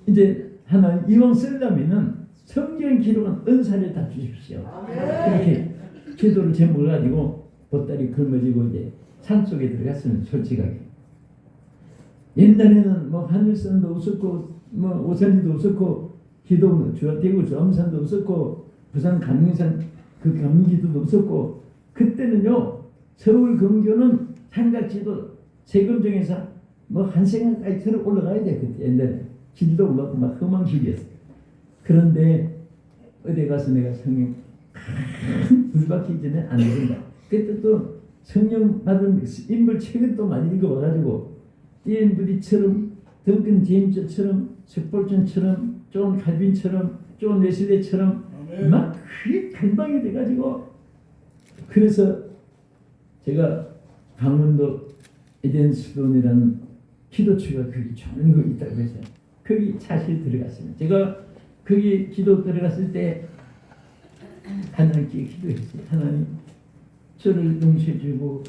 E: 이제 하나님 이왕 쓰려면은 성경 기록은 은사를 다 주십시오. 이렇게 기도를 제목을 가지고 보따리 걸머지고 이제 산속에 들어갔으면 솔직하게. 옛날에는 뭐 하늘산도 없었고 뭐 오산리도 없었고 기도 대구 조암산도 없었고 부산 감리산 그 감리기도도 없었고 그때는요 서울 근교는 삼각지도 세금정에서 뭐 한 생각까지 들어 올라가야 돼. 그때 옛날에 길도 막 험한 길이었어요. 그런데 어디 가서 내가 성령 불 받기 전에 안 된다. 그때 또 성령 받은 인물 책을 또 많이 읽어봐가지고 띠엔 부디처럼 덩큰 제임스처럼 석볼전처럼 존 칼빈처럼 존 웨슬레처럼 막 그게 갈망이 돼가지고 그래서 제가 강원도 에덴 수돈이라는 기도처가 거기 좋은 거 있다고 해서 거기 사실 들어갔습니다. 제가 거기 기도 들어갔을 때 하나님께 기도했어요. 하나님 저를 용서해주고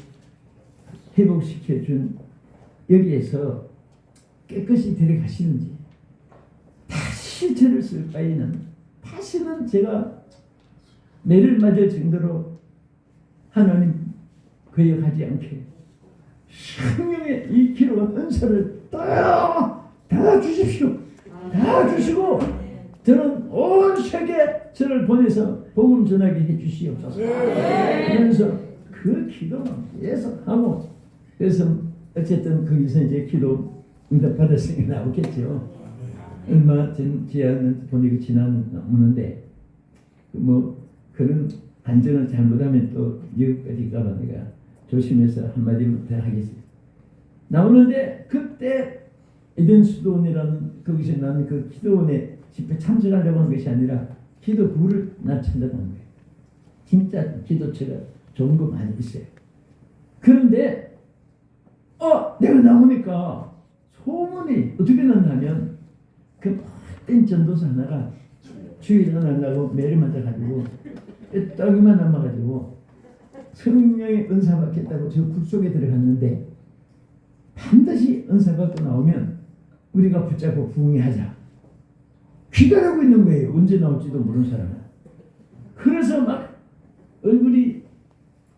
E: 회복시켜준 여기에서 깨끗이 데려가시는지 다시 저를 쓸 바에는 다시는 제가 매를 맞을 정도로 하나님 거역하지 않게 성령의 이 기록한 은사를 다 주십시오. 다 주시고 저는 온 세계에 저를 보내서 복음 전하게 해주시옵소서. 그러면서 그 기도만 계속 하고 그래서 어쨌든 거기서 이제 기도 응답 받았으니까 나오겠죠. 얼마 전 제안은 보내고 지나오는데 뭐 그런 반전을 잘못하면 또 미국까지 가봐 내가 조심해서 한마디부터 하겠습니다. 나오는데 그때 에덴 수도원이라는 거기서 나는 그 기도원에 집회 참석하려고 한 것이 아니라 기도부를 나 찾아간 거예요. 진짜 기도처가 좋은 거 많이 있어요. 그런데 내가 나오니까 소문이 어떻게 났냐면 그 헛된 전도사 하나가 주일 하나 나고 매를 맞아가지고 떡이만 남아가지고 성령의 은사 받겠다고 저 굴속에 들어갔는데 반드시 은사 받고 나오면 우리가 붙잡고 부흥하자 기다리고 있는 거예요. 언제 나올지도 모르는 사람은. 그래서 막 얼굴이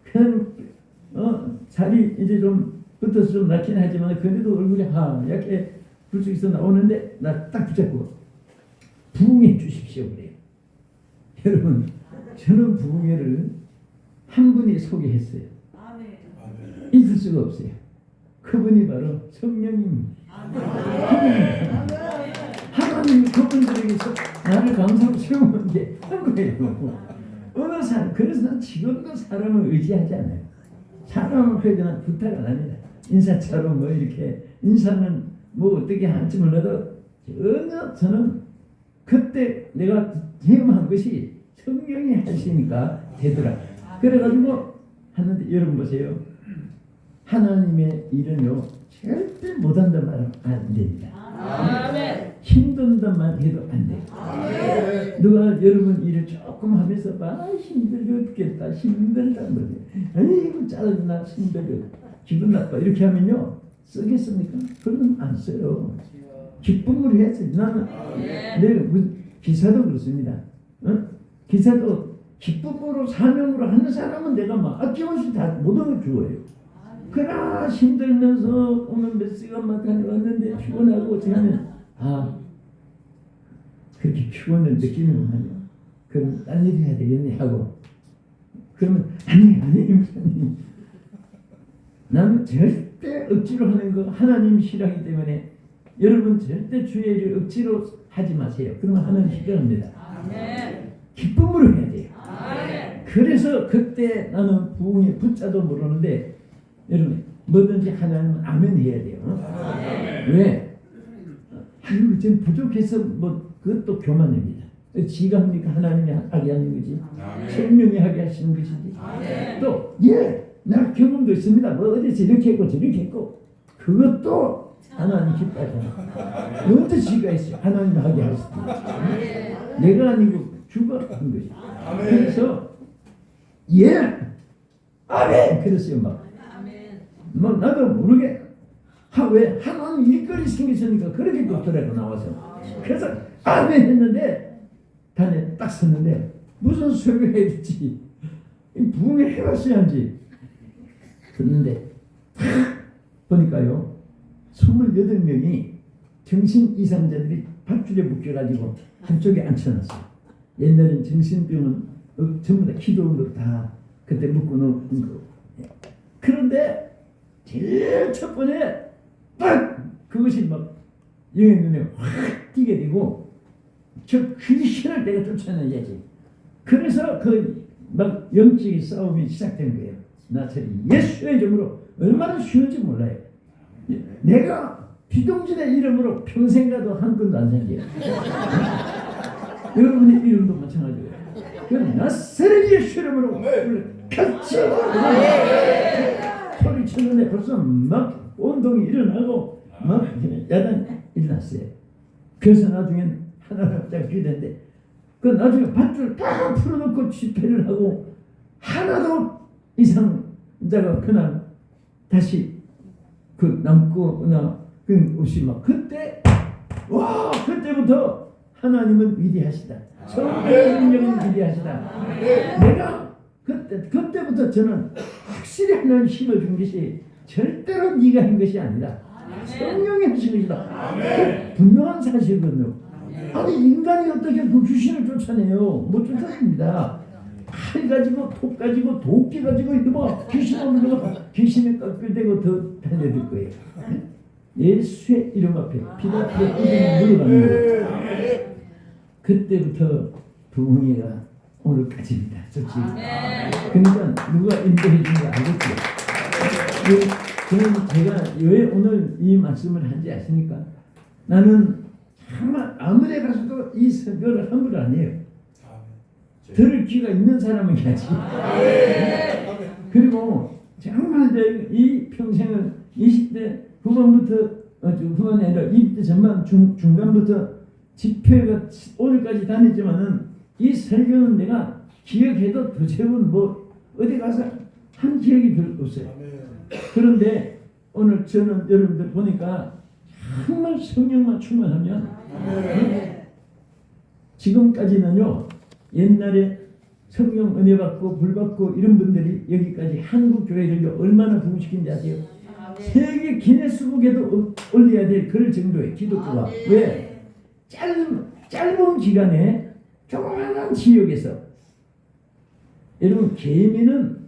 E: 그냥 살이 이제 좀 붙어서 좀 낫긴 하지만 그래도 얼굴이 하얗게 굴속에서 나오는데 나 딱 붙잡고 부흥해 주십시오 그래요. 여러분 저는 부흥회를 한 분이 소개했어요. 있을 수가 없어요. 그분이 바로 성령입니다. 하나님이 그분들에게서 나를 감사로 세우는 게 한 거예요. 어느 사람 그래서 난 지금도 사람을 의지하지 않아요. 사람 앞에 난 부탁 안 합니다. 인사처럼 뭐 이렇게 인사는 뭐 어떻게 할지 몰라도 전혀 저는 그때 내가 체험한 것이 성령이 하시니까 되더라. 그래가지고 하는데 여러분 보세요. 하나님의 일은요 절대 못한단 말은 안 됩니다.
C: 아멘.
E: 힘든단 말 해도 안 돼요. 누가 여러분 일을 조금 하면서 힘들겠다 힘들다 그러네. 아이고 짜증나 힘들어 기분 나빠 이렇게 하면요 쓰겠습니까? 그러면 안 써요. 기쁨으로 해야지. 나는 내가 기사도 그렇습니다. 기사도 기쁨으로 사명으로 하는 사람은 내가 막 아낌없이 다 모든 걸 주어요. 그러나 힘들면서 오늘 몇 시간만 다녀왔는데 피곤하고 하면 그렇게 피곤을 느끼는군요. 그럼 딴 일 해야 되겠네 하고 그러면 아니 목사님 나는 절대 억지로 하는 거 하나님 싫어하기 때문에 여러분 절대 주의 일을 억지로 하지 마세요. 그러면 하나님 싫어합니다. 기쁨으로 해야 돼요. 그래서 그때 나는 부흥의 부자도 모르는데 여러분 뭐든지 하나님은 아멘 해야 돼요. 왜? 아유 지금 부족해서 뭐 그것도 교만입니다. 지가 합니까? 하나님이 하게 하는 거지. 성령이 하게 하시는 것이지. 또 나 경험도 있습니다. 뭐 어디서 이렇게 했고 저렇게 했고 그것도 하나님 기뻐하잖아. 언제 지가 있어요. 하나님 하게 할 수도 있지. 내가 아니고 주가 한 것이. 그래서 아멘 그랬어요. 막 나도 모르게 왜 하나님 일거리 생겼으니까 그렇게 좋더라고 나와서. 그래서 아멘 했는데 단에 딱 섰는데 무슨 설교해야 될지 부흥을 해봤어야지. 그런데 보니까요 28명이 정신 이상자들이 밧줄에 묶여가지고 한쪽에 앉혀놨어요. 옛날엔 정신병은 전부 다 기도원으로 다 그때 묶어놓은 거. 그런데 제일 첫 번에 딱 그것이 막 영의 눈에 확 띄게 되고 저 귀신을 내가 쫓아내야지. 그래서 그 막 영적인 싸움이 시작된 거예요. 나처럼 예수의 이름으로 얼마나 쉬운지 몰라요. 내가 비동진의 이름으로 평생 가도 한 건도 안 생겨요. 여러분의 이름도 마찬가지예요. 그 낯설은 예수 이름으로 같이 소리쳤는데 벌써 막 운동이 일어나고 막 야단 일어났어요. 그래서 나중엔 하나가 딱 기대는데 그 나중에 밧줄 다 풀어놓고 집회를 하고 하나도 이상자가 그날 다시 그 남고나 그 없이 막 그때 와 그때부터 하나님은 위대하시다. 성령의 능력은 위대하시다. 내가 그때부터 저는 확실히 하나님 힘을 준 것이 절대로 네가 한 것이 아니다. 성령이 하신 것이다. 그 분명한 사실이거든요. 아니 인간이 어떻게 그 귀신을 쫓아내요? 못 쫓아냅니다. 칼 가지고 톱 가지고 도끼 가지고 뭐 귀신을 물고 귀신이 깎을대고 더 달려들 거예요. 예수의 이름 앞에 피라피에 꾸준히 물어가는 거예요. 그때부터 부흥회가 오늘까지입니다. 좋지? 그러니까 누가 인도해 준 거 알겠죠? 저는 제가 왜 오늘 이 말씀을 한지 아십니까? 나는 정말 아무데 가서도 이 설교를 함부로 안 해요. 들을 귀가 있는 사람은 해야지. 그리고 정말 이 평생을 20대 후반부터 후반이 아니라 20대 전반 중간부터 집회가 오늘까지 다녔지만은 이 설교는 내가 기억해도 도저히 뭐 어디 가서 한 기억이 별로 없어요. 그런데 오늘 저는 여러분들 보니까 정말 성령만 충만하면 지금까지는요 옛날에 성령 은혜 받고 불 받고 이런 분들이 여기까지 한국 교회를 얼마나 부흥시킨지 아세요? 세계 기네스북에도 올려야 될 그럴 정도의 기독교가 왜? 짧은 기간에 조그마한 지역에서 여러분 개미는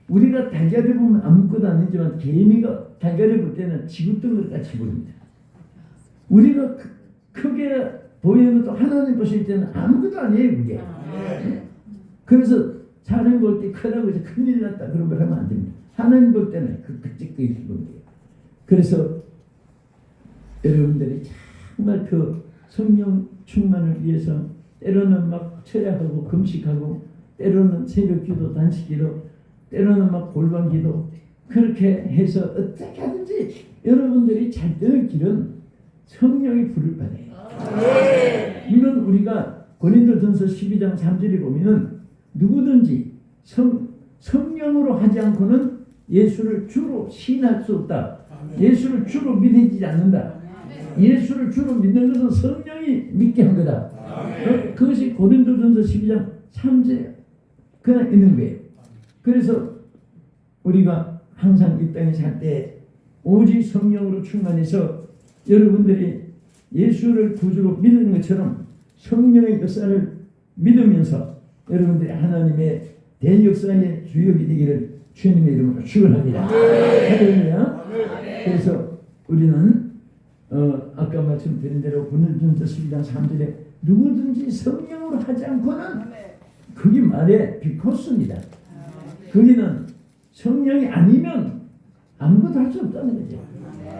E: 우리가 달걀을 보면 아무것도 아니지만 개미가 달걀을 볼 때는 지구덩어리 같이 보입니다. 우리가 크게 보이는 것도 하나님 보실 때는 아무것도 아니에요 그게. 그래서 사람 볼 때 크다고 해서 큰일 났다 그런 걸 하면 안 됩니다. 하나님 볼 때는 찌끄이 보는 거예요. 그래서 여러분들이 정말 그 성령 충만을 위해서 때로는 막 철야하고 금식하고 때로는 새벽기도 단식기도 때로는 막 골방기도 그렇게 해서 어떻게 하든지 여러분들이 잘 되는 길은 성령이 불을 받아요. 이건 우리가 고린도전서 12장 3절에 보면은 누구든지 성령으로 하지 않고는 예수를 주로 시인할 수 없다. 예수를 주로 믿어지지 않는다. 예수를 주로 믿는 것은 성령이 믿게 한 거다. 그것이 고린도전서 12장 3절 그냥 있는 거예요. 그래서 우리가 항상 이 땅에 살 때 오직 성령으로 충만해서 여러분들이 예수를 구주로 믿는 것처럼 성령의 역사를 믿으면서 여러분들이 하나님의 대역사의 주역이 되기를 주님의 이름으로 축원합니다. 할렐루야. 그래서 우리는 아까 말씀드린 대로 고린도전서 12장 3절에 누구든지 성령으로 하지 않고는 그게 말에 비코스입니다. 거기는 성령이 아니면 아무것도 할 수 없다는 거죠.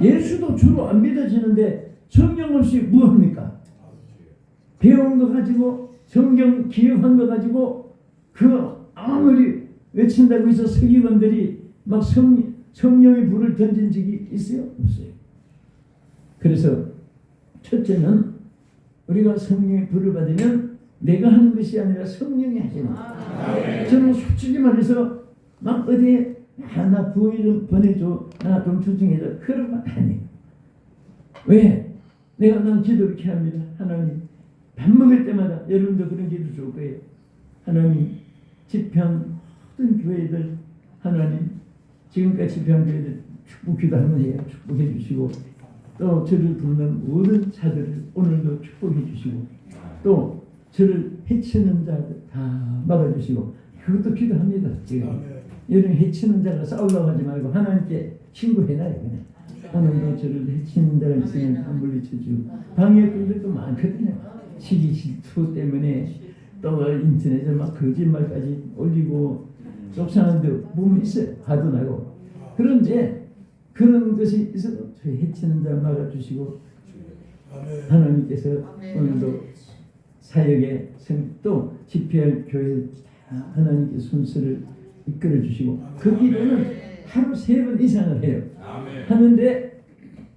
E: 예수도 주로 안 믿어지는데 성령 없이 뭐합니까? 배운 거 가지고 성경 기억한 거 가지고 그 아무리 외친다고 해서 서기관들이 막 성령의 불을 던진 적이 있어요? 없어요. 그래서 첫째는 우리가 성령의 불을 받으면 내가 하는 것이 아니라 성령이 하시는 거예요. 저는 솔직히 말해서 막 어디에 나 부인 좀 보내줘 나 좀 초청해줘 그런 건 아니에요. 왜? 난 기도 이렇게 합니다. 하나님 밥 먹을 때마다 여러분도 그런 기도 좋을 거예요. 하나님 집회한 모든 교회들 하나님 지금까지 집회한 교회들 축복 기도 한번 해요. 축복해 주시고 또 저를 돕는 모든 자들을 오늘도 축복해 주시고 또 저를 해치는 자들 다 막아주시고 그것도 기도합니다. 지금 여러분 해치는 자가 싸우려고 하지 말고 하나님께 신고해놔요. 그냥 오늘도 저를 해치는 자가 있으면 안 물리쳐주고 방해꾼들도 많거든요. 시기 질투 때문에 또 인터넷에 막 거짓말까지 올리고 속상한 데 보면 있어요. 화도 나고. 그런데 그런 것이 있어도 저희 해치는 자 막아주시고 하나님께서 오늘도 사역에 또 집회할 교회 하나님께 순서를 이끌어 주시고 그 기도는 하루 3번 이상을 해요. 하는데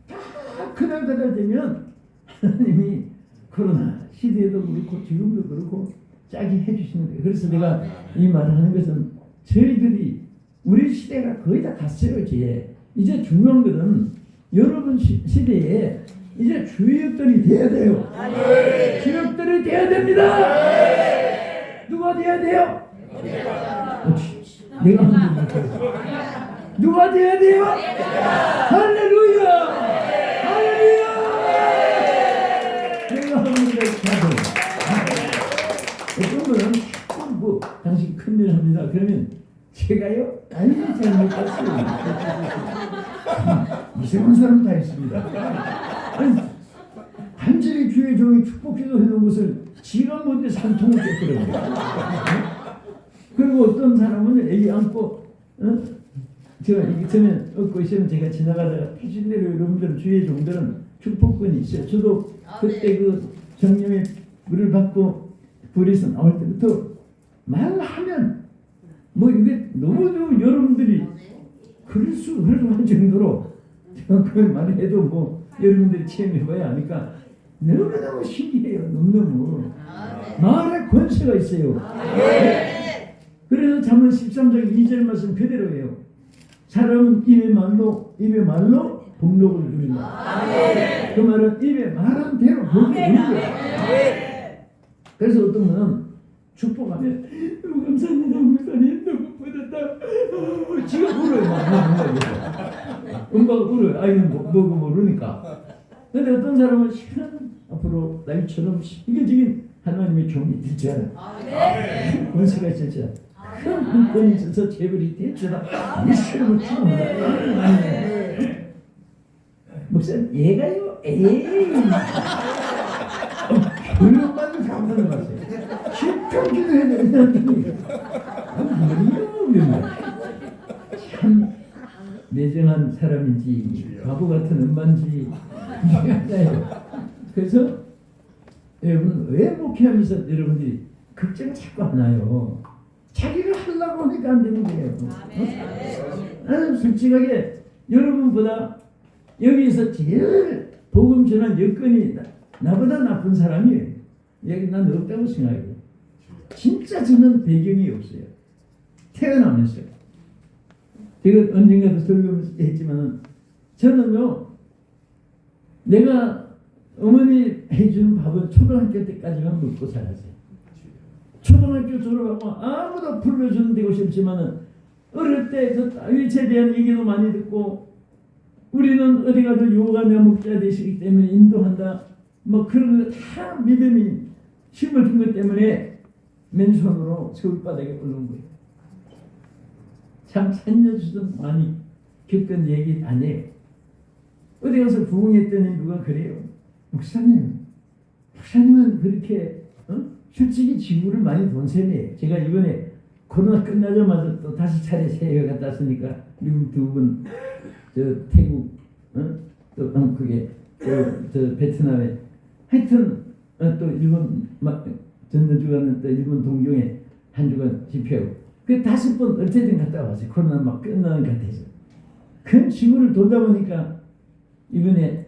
E: 딱 그날 되면 하나님이 코로나 시대에도 그렇고 지금도 그렇고 짜게 해주시는 거예요. 그래서 내가 이 말을 하는 것은 저희들이 우리 시대가 거의 다 갔어요. 이제 중요한 것은 여러분 시대에 이제 주역들이 돼야 돼요. 주역들이 돼야 됩니다. 누가 돼야 돼요? 내가 하는 거 누가 돼야 돼요? 할렐루야! 할렐루야! 내가 하는 거 어떤 분은 뭐 당신 큰일 합니다. 그러면 제가요? 아니 잘못 봤어요. 이상한 사람 다 있습니다. 아니, 간절히 주의 종이 축복기도 해놓은 것을 지가 뭔데 산통을 깼더라고요. 그리고 어떤 사람은 애기 안고 제가 이게 처음에 얻고 있으면 제가 지나가다가 태진대로 여러분들은 주의 종들은 축복권이 있어요. 저도 그때 그 정령의 물을 받고 불에서 나올 때부터 말하면 뭐 이게 너무 여러분들이 그럴 정도로 제가 그 말을 해도 뭐 여러분들이 체험해봐야 하니까 너무너무 신기해요. 너무너무 말의 권세가 있어요. 그래서 잠언 13장 2절 말씀 그대로예요. 사람은 입의 말로 복록을 누린다. 그 말은 입에 말한 대로 복이 누린다. 그래서 어떤 분은 축복하면 너무 감사합니다. 목사님 너무 뿌듯다. 지가 울어요. 엄마가 울어요. 아이는 너무 모르니까. 근데 어떤 사람은 시간 앞으로 나이처럼 신경적인 하나님의 종이 될 줄 알아. 권세가 있을 줄 알아. 큰 물건이 있어서 재벌이 될 줄 알아. 미술을 치고보다. 목사님 얘가요? 에이. 교육받는 감사는 마세요. 십평기도 해야 된다더니 참 매정한 사람인지 바보 같은 엄마인지 몰라요. 그래서 여러분 왜 목회하면서 여러분들이 걱정을 자꾸 하나요? 자기가 하려고 하니까 안 되는 거예요. 나는 솔직하게 여러분보다 여기서 제일 복음 전한 여건이 나보다 나쁜 사람이에요. 여기 난 없다고 생각해요. 진짜 저는 배경이 없어요. 태어나면서. 제가 언젠가도 설교하면서 했지만 저는요 내가 어머니 해주는 밥은 초등학교 때까지만 먹고 살았어요. 초등학교 졸업하고 아무도 불러주는 데가 없지만 어릴 때 저 일체에 대한 얘기도 많이 듣고 우리는 어디 가도 요가나 목자 되시기 때문에 인도한다. 뭐 그런 거 다 믿음이 심어준 것 때문에 맨손으로 서울바닥에 오른 거예요. 참 살려주던 많이 겪은 얘기 안 해요. 어디 가서 부흥했더니 누가 그래요. 목사님은 그렇게 솔직히 지구를 많이 돈 셈이에요. 제가 이번에 코로나 끝나자마자 또 5차례 세계 갔다 왔으니까 미국 2분, 저 태국, 또 그게 저 베트남에 하여튼 또 일본 전주가는 또 일본 동경에 한 주간 집회하고 그 5번 어쨌든 갔다 왔어요. 코로나 막 끝나는 것 같아서. 큰 지구를 돌다 보니까 이번에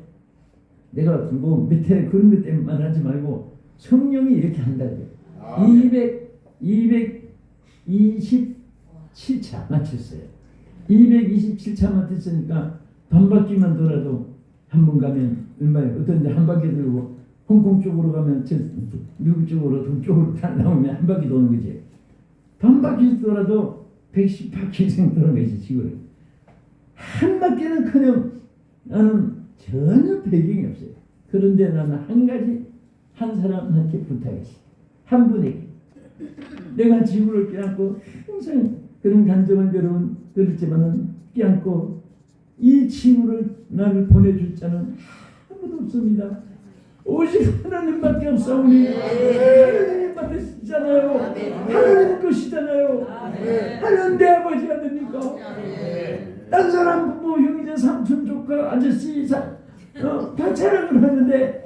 E: 내가 뭐 밑에 그런 것 때문에 말하지 말고 성령이 이렇게 한다고요. 227차 맞췄어요. 227차 맞췄으니까 반바퀴만 돌아도 한 번 가면 얼마예요? 어떤 데 한 바퀴 돌고 홍콩 쪽으로 가면 저 미국 쪽으로 동쪽으로 다 나오면 한 바퀴 도는 거지. 반바퀴 돌아도 110바퀴 이상 도는 거지 지구를. 한 바퀴는커녕 나는 전혀 배경이 없어요. 그런데 나는 한 가지 한 사람한테 부탁했어. 한 분에게. 내가 지구를 껴안고 항상 그런 감정을 여러분 들었지만은 껴안고 이 지구를 나를 보내줄 자는 아무도 없습니다. 오직 하나님밖에 없사오니 하나님 받으시잖아요. 하나님 것이잖아요. 하나님 내 아버지 아닙니까? 딴 사람 부모 형제 삼촌 조카 아저씨 다 자랑을 하는데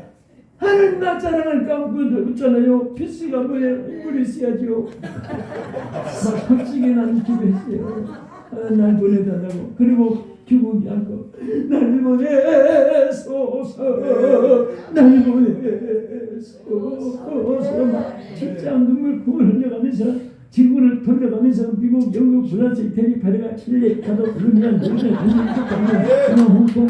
E: 하나님 나 자랑할까 없잖아요. 필수가 뭐예요? 인물이 있어야죠. 막 솔직히 나는 기도했어요. 날 보내달라고. 그리고 기복이 않고 날 보내소서, 날 보내소서. 막 직장 눈물 쿵을 흘려가면서 지구를 돌려가면서 미국, 영국, 프랑스, 이태리, 파리가 칠레, 가도 르미안, 노르웨이, 홍콩,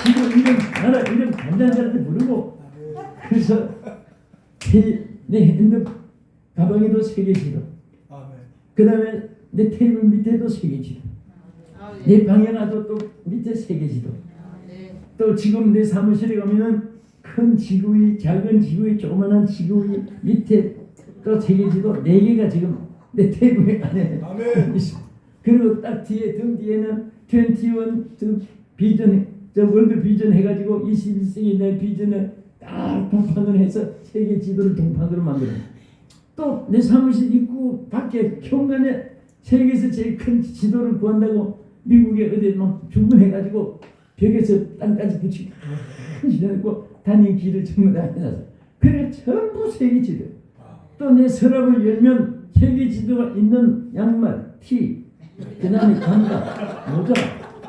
E: 지금 이름 나라 이름 간장자한테 부르고. 그래서 내 핸드 가방에도 3개지도, 그 다음에 내 테이블 밑에도 3개지도, 내 방에 가도 또 밑에 3개지도, 또 지금 내 사무실에 가면은 큰 지구의, 작은 지구의, 조그만한 지구의 밑에 또 3개지도 4개가 지금 내 테이블 안에 있어. 그리고 딱 뒤에 등 뒤에는 21 비전, 저 월드 비전 해가지고 21세기 내 비전을 딱 동판으로 해서 세계 지도를 동판으로 만들어. 또 내 사무실 입구 밖에 현관에 세계에서 제일 큰 지도를 구한다고 미국에 어디 막 주문해가지고 벽에서 땅까지 붙이고 지내고 다니는 길을 전부 다 해놨어. 그래 전부 세계 지도. 또 내 서랍을 열면 세계 지도가 있는 양말, 티, 그 다음에 장갑, 모자,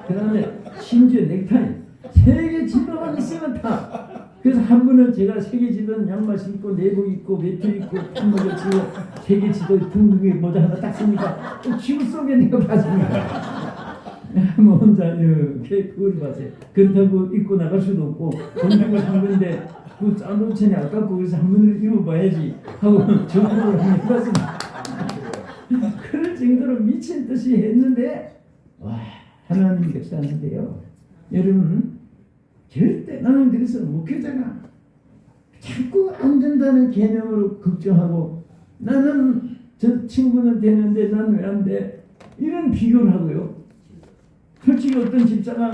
E: 그 다음에 심지어 넥타이, 세계 지도만 있으면 다. 그래서 한 번은 제가 세계 지도는 양말 신고 내복 입고 외투 입고 한복을 치고 세계 지도 둥둥이 모자 하나 딱 쓰니까 지구 속에 내가 봤습니다. 뭐 혼자 이렇게 그걸 봤어요. 그렇다고 입고 나갈 수도 없고 돈 주고 산 건데 그 짠돈천이 아깝고 그래서 한 번을 입어봐야지 하고 정보를 한번 해봤습니다. 그럴 정도로 미친 듯이 했는데 와, 하나님 역사하는데요. 여러분 절대 나는 그래서 목회자가 자꾸 안 된다는 개념으로 걱정하고 나는 저 친구는 되는데 나는 왜 안 돼? 이런 비교를 하고요. 솔직히 어떤 집사가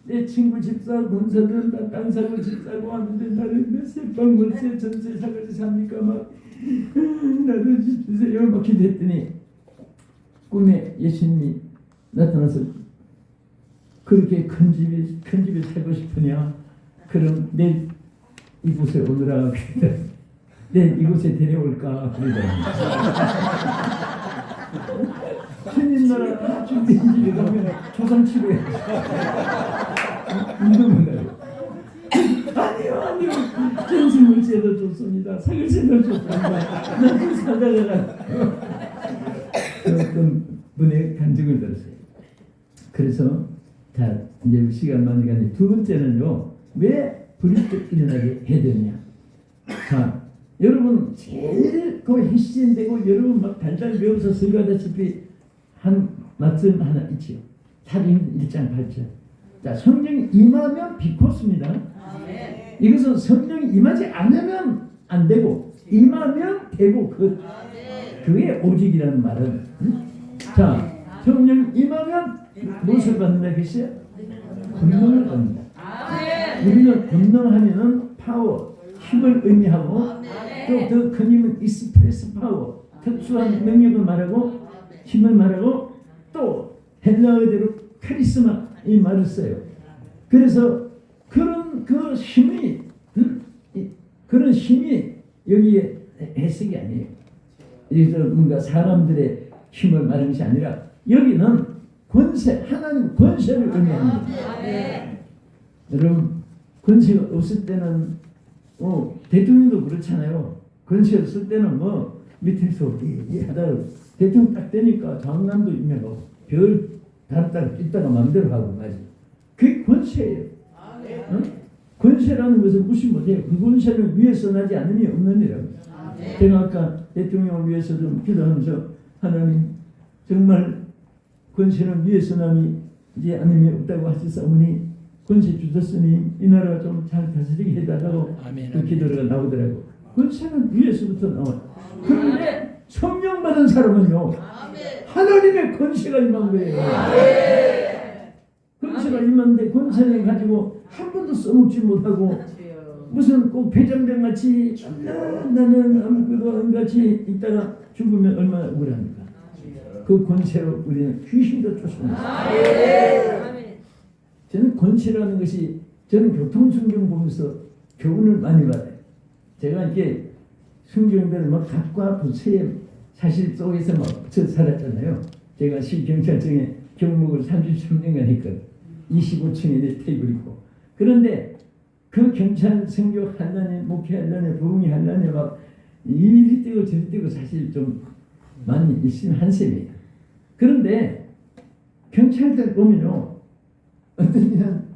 E: 내 친구 집사 본사들 다 땅 사고 집 사고 하는데 나는 몇세 방 월세 전세 사까지 삽니까? 막 나도 집 주세요 막 기도했더니 꿈에 예수님이 나타나서 그렇게 큰 집에 살고 싶으냐? 그럼 내일 이곳에 오느라 내일 이곳에 데려올까? 그러더라고요. 주님 나라 준비된 집에 가면 조상치료해. 이러면 아니요 전세물세도 좋습니다. 사글세도 좋습니다. 나그 사다가 어떤 분의 간증을 들었어요. 그래서 자 이제 시간 많이 가니 두 번째는요, 왜 불이익도 일어나게 해야 되느냐. 자 여러분 제일 그 핵심되고 여러분 막 달달 배워서 설교하다시피 한 말씀 하나 있지요. 사도행전 1장 8절. 자 성령이 임하면 비코스입니다. 이것은 성령이 임하지 않으면 안 되고 임하면 되고 그게 오직이라는 말은. 자 성령 임하면 무엇을 받는다 했어요? 권능을 받는다. 우리는 권능하면은 파워, 힘을 의미하고 또 더 큰 힘은 익스프레스 파워, 특수한 능력을 말하고 힘을 말하고 또 헬라어대로 카리스마 이 말을 써요. 그래서 그런 그 힘이 그런 힘이 여기에 해석이 아니에요. 그래서 뭔가 사람들의 힘을 말하는 것이 아니라 여기는 권세, 하나님 권세를 의미합니다. 여러분 권세가 없을 때는 대통령도 그렇잖아요. 권세 없을 때는 뭐 밑에서 하다가 대통령 딱 되니까 장관도 임명하고 별 다른 따라 뛰다가 마음대로 하고 맞지. 그게 권세예요. 권세라는 것은 무시 못해요. 그 권세는 위에서 나지 않으니 없는 일이라고. 제가 아까 대통령을 위해서 좀 기도하면서 하나님 정말 권세는 위에서 나니 이제 아님이 없다고 하셨사오니 권세 주셨으니 이 나라가 좀 잘 다스리게 해달라고 그 기도가 나오더라고. 권세는 위에서부터 나와요. 그런데 성령 받은 사람은요 하나님의 권세가 임한 거예요. 권세가 임한데 권세를 가지고 한 번도 써먹지 못하고 무슨 꼭 배정된 같이 나는 아무것도 안 같이 있다가 죽으면 얼마나 억울합니까? 그 권세로 우리는 귀신도 쫓습니다. 저는 권세라는 것이 저는 교통순경 보면서 교훈을 많이 받아요. 제가 이렇게 순경들 막 각과 부처의 사실 속에서 막 저 살았잖아요. 제가 시경찰청에 경목을 33년간 했거든요. 25층에 내 테이블 있고. 그런데 그 경찰 선교 한란에 목회 한란에 부흥이 한란에 막 이리 뛰고 저리 뛰고 사실 좀 많이 있으면 한 셈이에요. 그런데 경찰들 보면요, 어떤 때는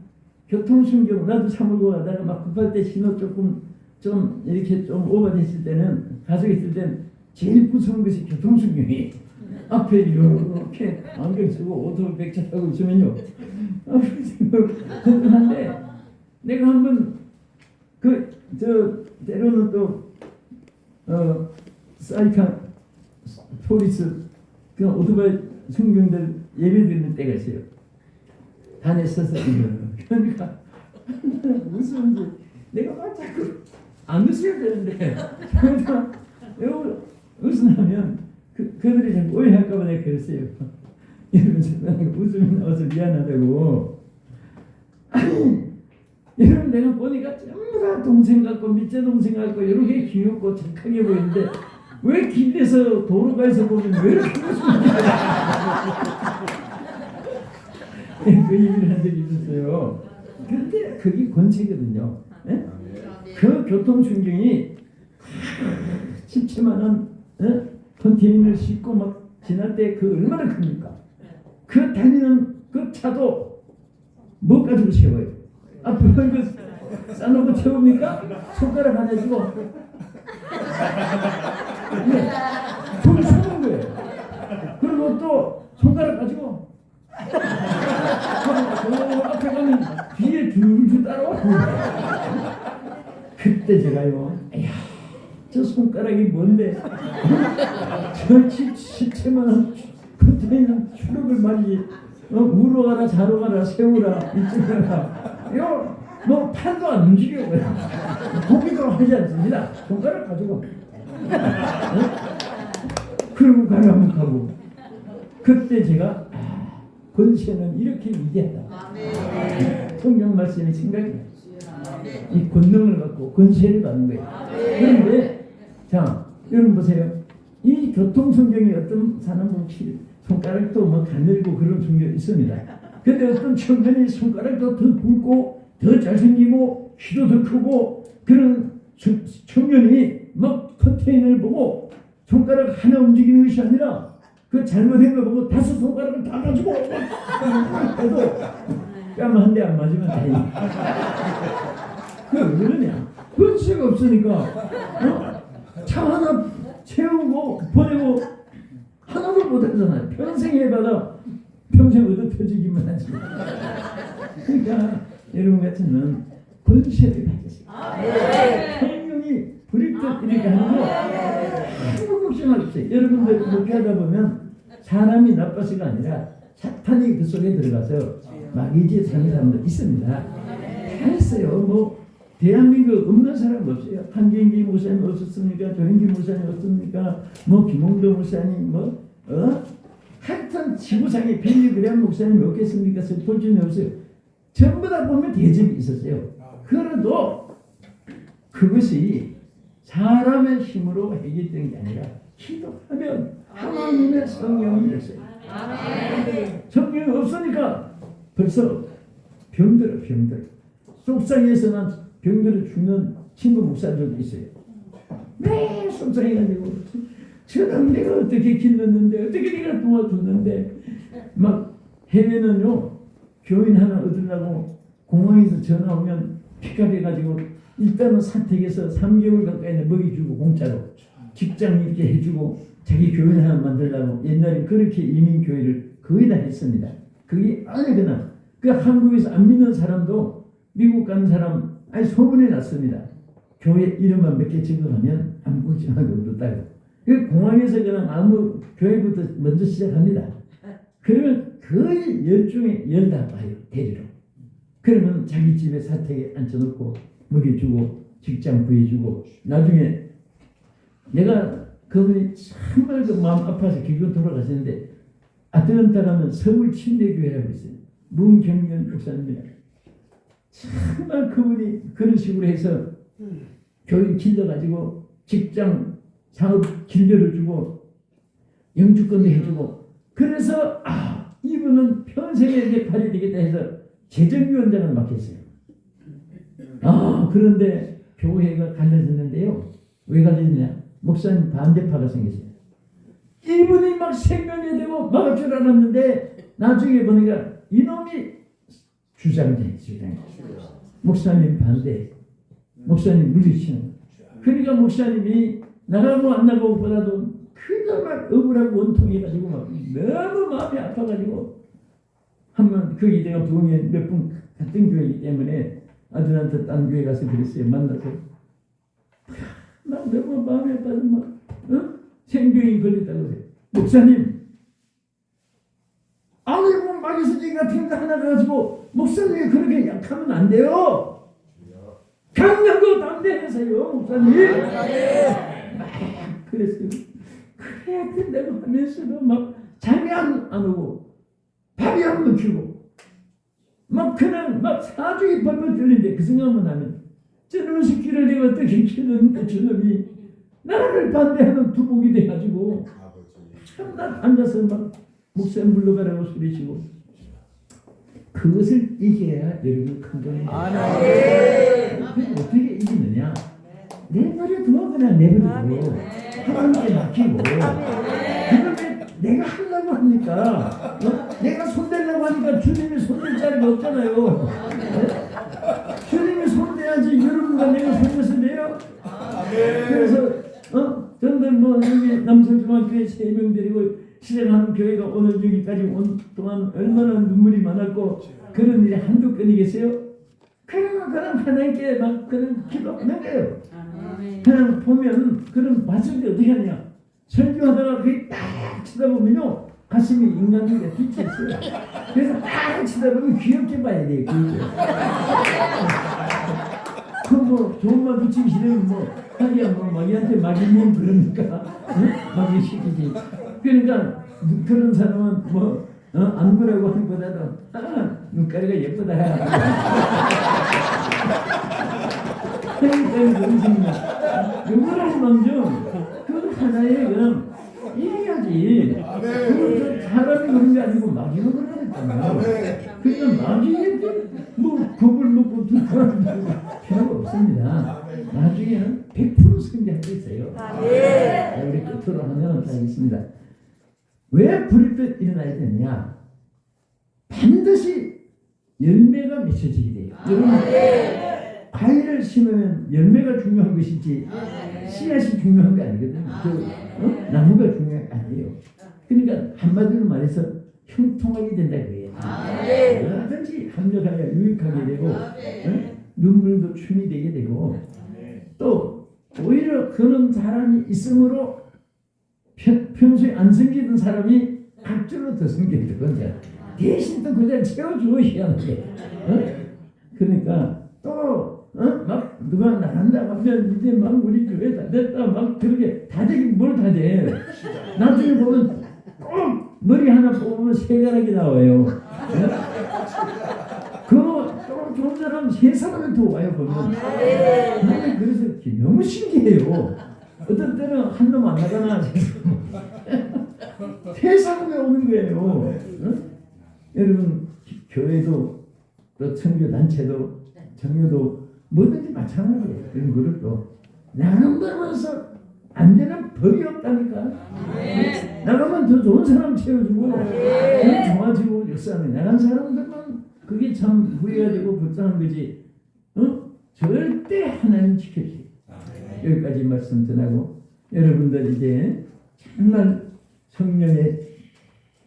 E: 교통순경 나도 사물고 가다가 막 급할 때 신호 조금 좀 이렇게 좀 오버됐을 때는 가족이 있을 때는 제일 무서운 것이 교통순경이 앞에 이렇게 안경 쓰고 오토 백차 타고 있으면요 걱정한데 내가 한번 때로는 또 사이카 포리스 그 오토바이 순경들 예배 드리는 때가 있어요. 단에 서서 그러니까 웃으면서 내가 막 자꾸 안 웃어야 되는데 그러다 웃으면 그들이 자꾸 오해할까봐 내가 그랬어요. 이러면서 웃음이 나와서 미안하다고. 여러분 내가 보니까 전부 다 동생 같고 밑에 동생 같고 이렇게 귀엽고 착하게 보이는데 왜 길에서 도로가에서 보면 왜 이렇게 그 얘기를 한 적이 있었어요. 그런데 그게 권세거든요. 예? 그 교통순경이 17만 원 컨테이너를 싣고 막 지날 때 그 얼마나 큽니까? 그 다니는 그 차도 뭐 가지고 세워요? 앞으로 이거 싸놓고 태웁니까? 손가락 하나 주고 불을 쏘는 거예요. 그리고 또 손가락 가지고 앞에 가면 뒤에 줄줄 따라와. 그때 제가요, 이야, 저 손가락이 뭔데? 저 17만 원 컨테이너 추력을 말이지. 우로 가라, 자로 가라, 세우라, 이쪽으로 가라. 이거 뭐 판도 안 움직여. 보기도 하지 않습니다. 손가락 가지고. 그리고 가라면 가고. 그때 제가 권세는 이렇게 위대하다. 성경 말씀이 생각이 나요. 이 권능을 갖고 권세를 받는 거예요. 그런데 자 여러분 보세요. 이 교통순경이 어떤 사람은 손가락도 뭐 가늘고 그런 순경이 있습니다. 근데 어떤 청년이 손가락도 더 굵고 더 잘생기고 키도 더 크고 그런 청년이 막 컨테이너를 보고 손가락 하나 움직이는 것이 아니라 그 잘못된 거 보고 5 손가락을 다 가지고 해도 뺨 한 대 안 맞으면 다행이. 왜 그러냐? 권세가 없으니까 차 하나 채우고 보내고 하나도 못하잖아요. 평생 해봐도 평생 얻어 터지기만 하지. 그러니까 여러분 같은 권세를 가졌어요. 성령이 부릴 듯 이렇게 하는 거 아무 걱정할 없어요. 여러분들 그렇게 하다 보면 사람이 나빠서가 아니라 사탄이 그 속에 들어가서 마귀짓 하는 사람도 있습니다. 다 있어요. 뭐 대한민국 없는 사람 없어요. 한경기 목사님 없었습니까? 조영기 목사님 없습니까? 뭐 김홍도 목사님 하여튼 지구상에 빌리그램 목사님이 없겠습니까? 설폴준이 없어요. 전부 다 보면 대접이 있었어요. 그래도 그것이 사람의 힘으로 해결된 게 아니라 기도하면 하나님의 성령이 있어요. 성령이 없으니까 벌써 병들어. 속상해서는 병들어 죽는 친구 목사들도 있어요. 매일 속상해가지고 저는 내가 어떻게 길렀는데 어떻게 내가 도와줬는데 막 해외는요 교인 하나 얻으려고 공항에서 전화 오면 픽업 해가지고 일단은 사택에서 3개월 가까이 먹여주고 공짜로 직장 이렇게 해주고 자기 교인 하나 만들려고 옛날에 그렇게 이민교회를 거의 다 했습니다. 그게 아니거나 그 한국에서 안 믿는 사람도 미국 간 사람 아니 소문이 났습니다. 교회 이름만 몇 개 적어가면 아무 걱정하기 없었다고. 그 공항에서 그냥 아무 교회부터 먼저 시작합니다. 그러면 거의 10중에 10 다 와요. 데리러. 그러면 자기 집에 사택에 앉혀놓고 먹여주고 직장 구해주고 나중에 내가 그분이 정말 그 마음 아파서 기근 돌아가셨는데 아틀란타 가면 서울 침례교회라고 있어요. 문경련 목사님이라 정말 그분이 그런 식으로 해서 교육 길러가지고 직장 상업 길려주고 영주권도 해주고 그래서 이분은 평생에 이제 발이 되겠다 해서 재정위원장을 맡겼어요. 그런데 교회가 갈라졌는데요. 왜 갈라졌냐? 목사님 반대파가 생겼어요. 이분이 막 생명이 되고 막을 줄 알았는데 나중에 보니까 이놈이 주장돼. 목사님 반대. 목사님 물리치는. 그러니까 목사님이 나가고 안 나가고 보다도 그나마 억울하고 원통해가지고 막 너무 마음이 아파가지고 한번 그 이대가 부흥에 몇 분 같은 교회이기 때문에 아들한테 딴 교회 가서 그랬어요. 만나서 막 너무 마음이 아파서 막 생병이 걸렸다고 그래요. 목사님 아이고 마귀수지 같은 거 하나 가지고 목사님이 그렇게 약하면 안 돼요. 강력하고 담대해서요 목사님. 그랬어요. 그래야 된다고 하면서도 막 잠이 안 오고 밥이 안 먹히고 막 그냥 막 사주기 벌벌 떨리는데 그 생각만 하면 저놈의 새끼를 내가 어떻게 키웠는데 저놈이 나를 반대하는 두목이 돼가지고 참나 앉아서 막 목사님 물러가라고 소리치고 그것을 이겨야 여러분 큰 돈입니다. 어떻게 이기느냐? 내버려 두어 그냥 내버려두고 하나님께 맡기고 그걸 왜 내가 하려고 합니까? 내가 손대려고 하니까 주님이 손댈 자리가 없잖아요. 주님이 손대야지 여러분과 내가 손대서 돼요? 그래서 저들 뭐 여기 남서중학교에 3명 데리고 시작하는 교회가 오늘 여기까지 온 동안 얼마나 눈물이 많았고 그런 일이 한두 건이겠어요? 그냥 하나님께 막 그런 기도하는 거예요. 그냥 보면 그런 맞을 때 어떻게 하냐? 설교하다가 그게 딱 쳐다보면요 가슴이 인간들의 빛이 있어요. 그래서 딱 쳐다보면 귀엽게 봐야 돼요. 그뭐 좋은 말 붙이기 싫으면 뭐 하기야 뭐 마귀한테 마귀면 그러니까 마귀 시키지. 그러니까 그런 사람은 뭐 안 그러고 하는 것보다도 눈가리가 예쁘다. 그러니까 그러십니다. 누구라는 남정 그 하나에 그냥 이겨야지. 그 사람이 그런 게 아니고 마귀는 그러니까요. 그러니까 마귀한테 뭐 겁을 먹고 두 사람 필요가 없습니다. 나중에는 100% 승리할 수 있어요. 우리 끝으로 하면 하겠습니다. 왜 불이 일어나야 되느냐? 반드시 열매가 맺혀지게 돼요. 여러분, 과일을 심으면 열매가 중요한 것이지 씨앗이 중요한 게 아니거든요. 나무가 중요한 게 아니에요. 그러니까 한마디로 말해서 형통하게 된다 그래요. 얼마든지 합력하여 유익하게 되고 눈물도 춤이 되게 되고 또 오히려 그런 사람이 있으므로 평소에 안 섬기던 사람이 갑자기 더 섬기는 거죠. 대신 또 그냥 채워주고 희한하게. 그러니까 또 막 누가 나간다 하면 이제 막 우리 교회 다 됐다 막 그렇게 다 되긴 뭘 다 돼. 나중에 보면 꼭 머리 하나 뽑으면 3가락이 나와요. 그 좋은 사람 3사람이 더 와요 보면. 나는 그래서 너무 신기해요. 어떤 때는 한 놈 안 나가나 세상에 오는 거예요. 여러분 교회도 또 청교 단체도 청교도 뭐든지 마찬가지예요. 그런 거를 또 나름대로서 안 되는 법이 없다니까. 나가면 더 좋은 사람 채워주고 더 좋아지고 역사하는 나간 사람들만 그게 참 후회가 되고 불쌍한 거지. 절대 하나님 지켜주세요. 여기까지 말씀 전하고 여러분들 이제 정말 성령의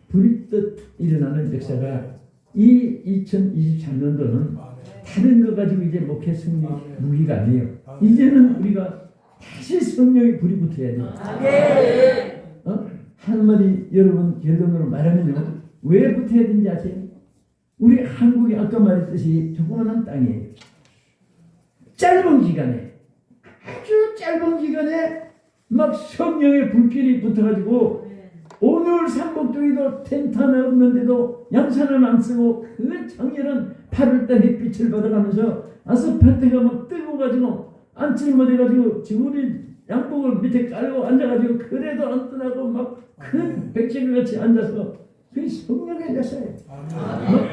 E: 불이 뜻 일어나는 역사가 이 2023년도는 다른 거 가지고 이제 목회 승리 무기가 아니에요. 이제는 우리가 다시 성령의 불이 붙어야 돼요. 한마디 여러분 결론으로 말하면요. 왜 붙어야 되는지 아세요? 우리 한국이 아까 말했듯이 조그마한 땅이에요. 짧은 기간에 아주 짧은 기간에 막 성령의 불길이 붙어가지고 오늘 삼복도에도 텐트 하나 없는데도 양산을 안 쓰고 그 장렬한 8월달 햇빛을 받아가면서 아스팔트가 막 뜨거워가지고 앉질 못해가지고 지금 우리 양복을 밑에 깔고 앉아가지고 그래도 안 떠나고 막 큰 백제를 같이 앉아서 그 성령의 역사에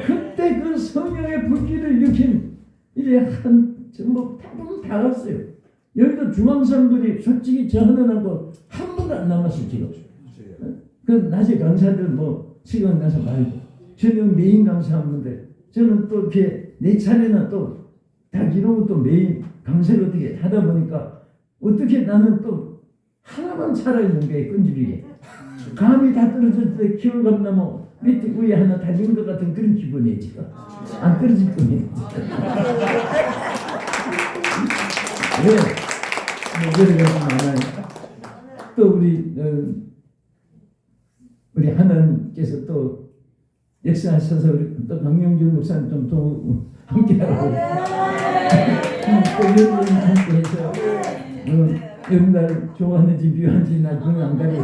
E: 그때 그 성령의 불길을 일으킨 이제 한 전부 대부분 다 갔어요. 여기도 중앙선분이 솔직히 저 하나하고 한 분도 안 남았어요 지금. 그 낮에 강사들 뭐 시간 나서 말고 저는 메인 강사하는데 저는 또 이렇게 내 차례나 또 다 이러고 또 메인 강사를 어떻게 하다 보니까 어떻게 나는 또 하나만 살아있는 거예요 끈질기게. 감이 다 떨어질 때 기울감나무 밑에 위에 하나 달린 것 같은 그런 기분이에요 지금. 안 떨어질 뿐이에요. 왜? 여러 가지 많아요. 또 우리 하나님께서 또 역사하셔서 우리 또 강명준 목사님 좀 더 함께하고 또 여러분 함께해서 여러분들 좋아하는지 미워하는지 나중에 안 가리고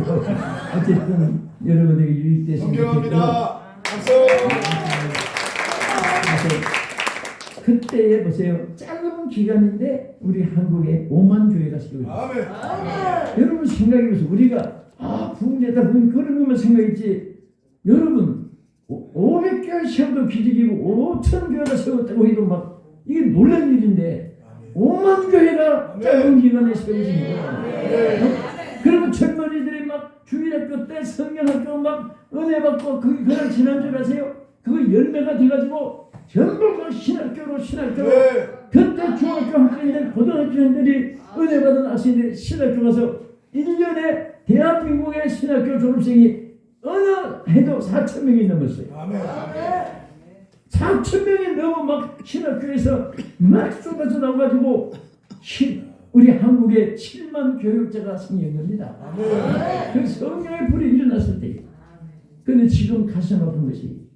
E: 어쨌든 여러분에게 유익됐으면 좋겠고 그때에 보세요. 짧은 기간인데 우리 한국에 5만 교회가 세워졌어요. 여러분 생각해보세요. 우리가 부흥되다 보면 그런 것만 생각했지. 여러분 500교회 세워도 기적이고 5,000교회가 세웠다고 해도 막 이게 놀란 일인데 5만 교회가 짧은 기간에 세워진 거예요. 그리고 젊은이들이 막 주일학교 때 성경학교 막 은혜 받고 그날 지난주 아세요? 그거 열매가 돼가지고 전부 그 신학교로 그때 중학교 학생들 고등학교생들이 은혜 받은 학생들이 신학교 가서 1년에 대한민국의 신학교 졸업생이 어느 해도 4,000명이 넘었어요. 4,000명이 넘어 막 신학교에서 막 쏟아져 나와가지고 우리 한국에 7만 교육자가 생긴 겁니다. 그 성령의 불이 일어났을 때. 근데 지금 가슴 아픈 것이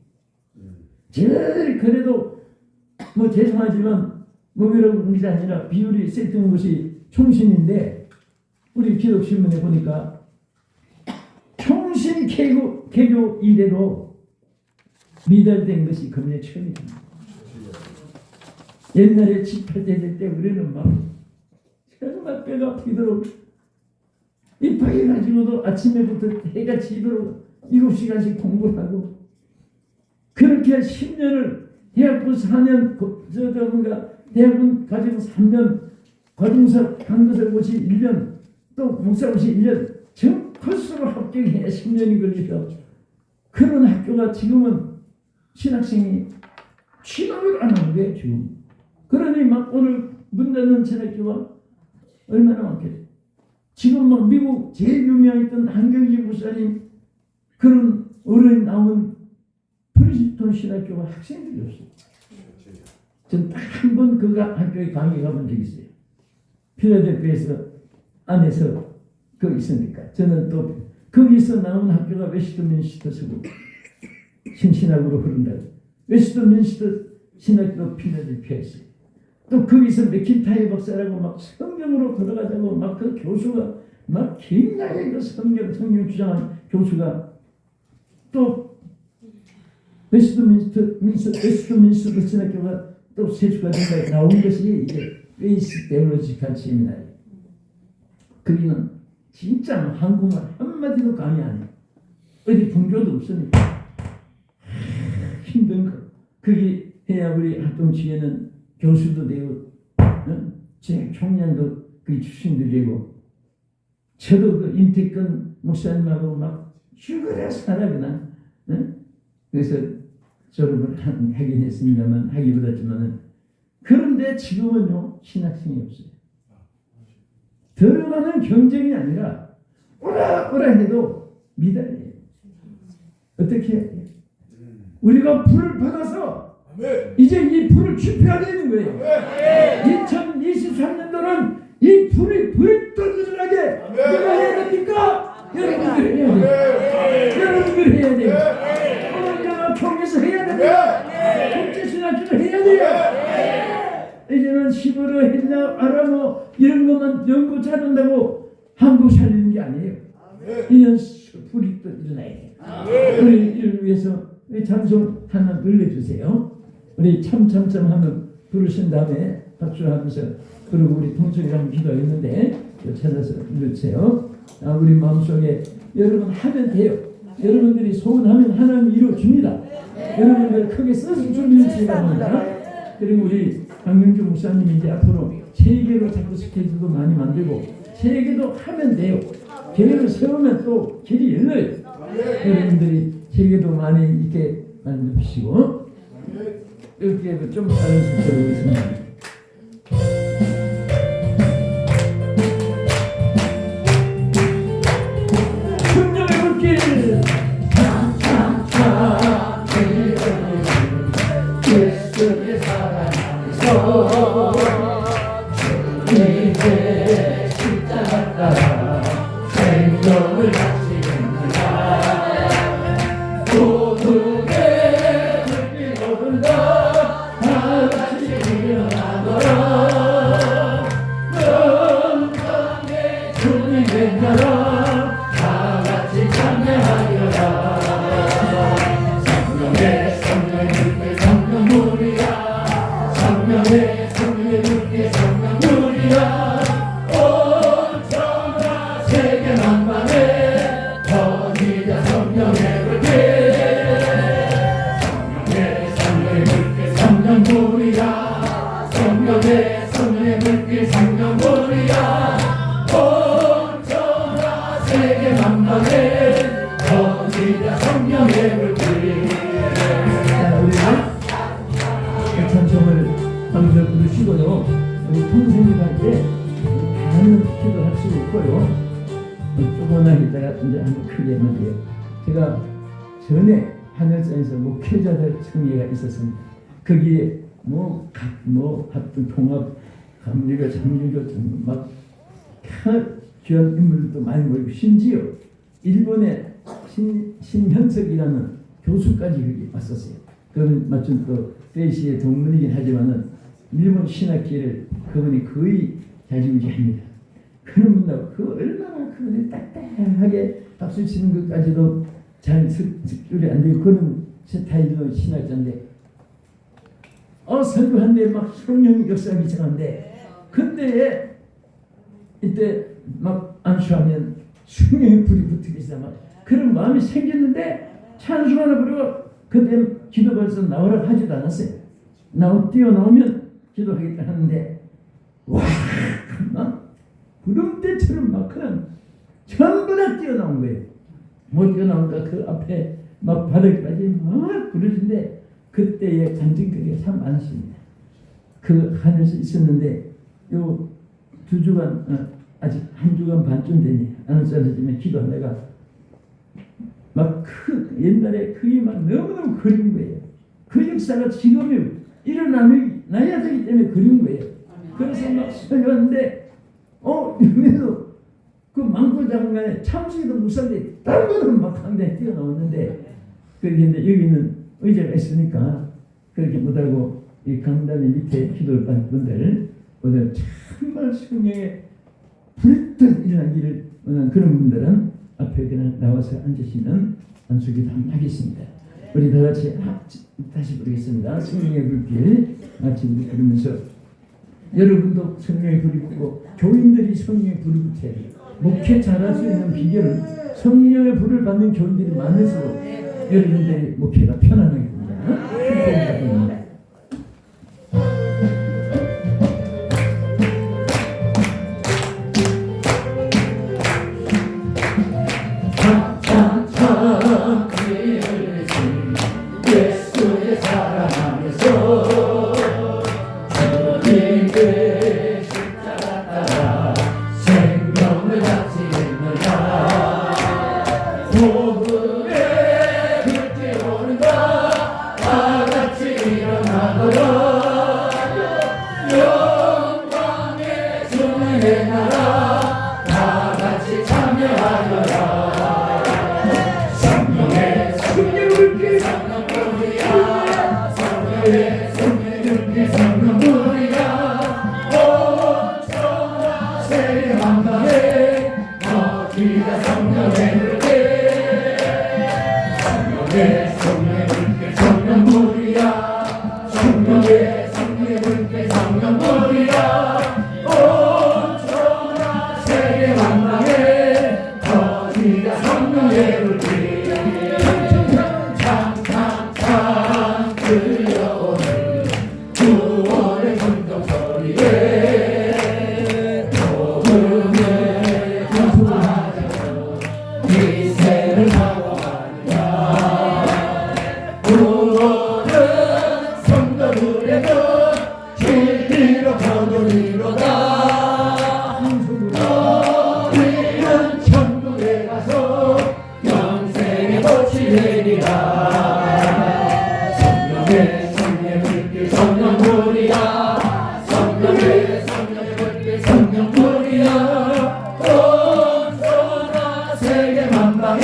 E: 제일 그래도 뭐 죄송하지만 뭐라고 그런 게 아니라 비율이 세트는 것이 총신인데 우리 기독신문에 보니까 총신 개교 이래로 미달된 것이 금년 처음이다. 옛날에 집회대 될 때 우리는 막 정말 뼈가 아프도록 입학해가지고도 아침에부터 해가 지도록 7시간씩 공부를 하고 그렇게 10년을 대학부 4년 대학원 가지고 3년 과정사 강도사 고시 1년 또 목사 고시 1년 전 코스로 합격해 10년이 걸려서 그런 학교가 지금은 신학생이 취업을 안 하는 거예요 지금. 그러니 막 오늘 문 닫는 신학교가 얼마나 많겠어요. 지금 막 미국 제일 유명했던 한경지 목사님 그런 어른 나온 프리스톤 신학교가 학생들이 없어요. 전 딱 한 번 그 학교에 강의 가본 적이 있어요. 필라델피아에서 안에서 거기 있으니까 저는 또 거기서 나온 학교가 웨스트민스터 스쿨 신신학으로 흐른다. 웨스트민스터 신학교 필라델피아에 있어요. 또 거기서 맥킨타이 박사라고 막 성경으로 들어가자고 막 그 교수가 막 굉장히 그 성경 주장한 교수가 또 웨스트민스터 신학교가 또 세수가 된다 나온 것이 이제 베이스 테올로지컬 세미나리. 거기는 진짜 한국말 한마디도 강의 안 해요. 어디 분교도 없으니까 힘든 거. 거기 해야 우리 활동 중에는 교수도 되고 제 총량도 그 출신도 되고 저도 그 임택근 목사님하고 막 죽으려 살아 그냥 그래서 졸업을 하긴 했습니다만 하기보다지만은 그런데 지금은요 신학생이 없어요. 들어가는 경쟁이 아니라 오라 해도 미달이에요. 어떻게 해야 돼요? 우리가 불을 받아서 이제 이 불을 지펴야 되는 거예요. 2023년도는 이 불이 불떠들어가게 누가 해야 됩니까? 여러분들이 해야 돼요. 여러분들이 해야 돼요. 오늘자가 총에서 해야 됩니다. 국제신학교를 해야 돼요. 이제는 시보로 했나 아라모 이런 것만 연구 잘한다고 한국 살리는 게 아니에요. 이런 불이 또 일어나야 돼. 우리를 위해서 우리 찬송 하나 눌러주세요. 우리 참참참 하면 부르신 다음에 박수하면서 그리고 우리 통성이랑 기도했는데 찾아서 눌러주세요. 우리 마음속에 여러분 하면 돼요. 여러분들이 소원하면 하나님 이루어줍니다. 여러분들 크게 써서 준비해주시기 바랍니다. 그리고 우리 강명주 목사님이 이제 앞으로 세계로 자꾸 스케줄도 많이 만들고 세계도 하면 돼요. 계획을 세우면 또 길이 열려요. 여러분들이 세계도 많이 있게 만드시고 이렇게 좀 다른 순서로 있습니다. 성령의 불길 참참참 예수의 사랑에서 주님의 십자가 따라 생명을 바치는구나. 도둑의 불길 오른다 다같이 일어나거라. 영광의 주님의 나라 다같이 찬양하여라. 성령의 불길 성령물이야. 성령의 불길 성령물이야. 온 천하 세계 만방에 퍼지자 성령의 불길. 성령의 불길 성령물이야. 성령의 불길 성령물이야. 온 천하 세계 만방에 퍼지자 성령의 불길. 자, 우리는 찬송을 한번 부르시고요. 우리 통생이가 이제 많은 기도할 수 있고요. 조금만 있다가 이제 한번 크게 하는데요. 제가 전에 하늘산에서 목회자들 승리가 있었습니다. 거기에 합동 통합 감리교 장리교 막 귀한 인물들도 많이 모이고 심지어 일본의 신현석이라는 교수까지 여기 왔었어요. 그는 마침 또 페이시의 동문이긴 하지만은 일본 신학계를 그분이 거의 자지우지합니다. 그런 분하고 그 얼마나 그분이 딱딱하게 박수 치는 것까지도 잘 특별히 안 되고 그런 스타일로 신학자인데 설교한데 막 성령이 역사하기 시작하는데 그때에 이때 막 안수하면 성령의 불이 붙기 시작하면 그런 마음이 생겼는데 찬송 하나 부르고 그때 기도 벌써 나오라고 하지도 않았어요. 뛰어나오면 기도하겠다 하는데 와 막 구름대처럼 막 그냥 전부 다 뛰어나온 거예요. 못 뛰어나오니까 그 앞에 막 바닥까지 막 부르는데 그때의 간증거리가 참 많습니다. 그 하늘에서 있었는데 요 2주간 아직 1주간 반쯤 되니 아나운서님의 기도하다가 막 옛날에 그게 막 너무너무 그리운 거예요. 그 역사가 지금이 일어나야 되기 때문에 그리운 거예요. 그래서 막 설교하는데 여기도 그 많고 작은 간에 참수기도 못살데 다른 것은 막 강대에 뛰어나왔는데 그런데 여기는 의자가 있으니까 그렇게 못하고 이 강단의 밑에 기도를 받는 분들 오늘 정말 성령에 불뜻 일어나기를 원하는 그런 분들은 앞에 그냥 나와서 앉으시면 안수기도 한번 하겠습니다. 우리 다 같이 다시 부르겠습니다. 성령의 불길 같이 우리 부르면서 여러분도 성령의 불이 붙고 교인들이 성령의 불을 붙여야 돼요. 목회 잘할 수 있는 비결은 성령의 불을 받는 교인들이 많을수록 여러분들의 목회가 편안하게 됩니다. 축복드립니다. 예수의 사랑하면서 주님의 십자가 따라 생명을 바치느라 복음의 불길 오른다 다같이 일어나거라 영광의 주님의 나라 다같이 참여하여라 성령의 불길 성령불이야 성령의 불길 성령불이야 온 천하 세계 만방에 너희가 성령의 다 들려오는 구원의 성경 소리에 복음을 전하여 이 세를 사랑하느냐 구원은 성도들에게 진리로 거두리로다 우리는 천국에 가서 영생의 꽃이 되리라 성령의 불길 성령불이야 성령의 불길 성령불이야 온전한 세계 만방에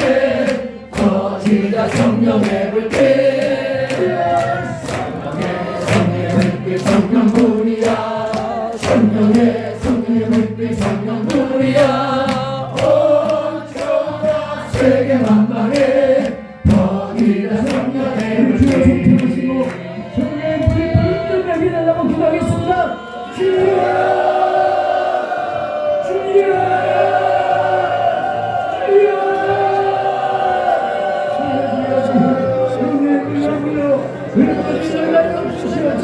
E: 거지가 성령의 불길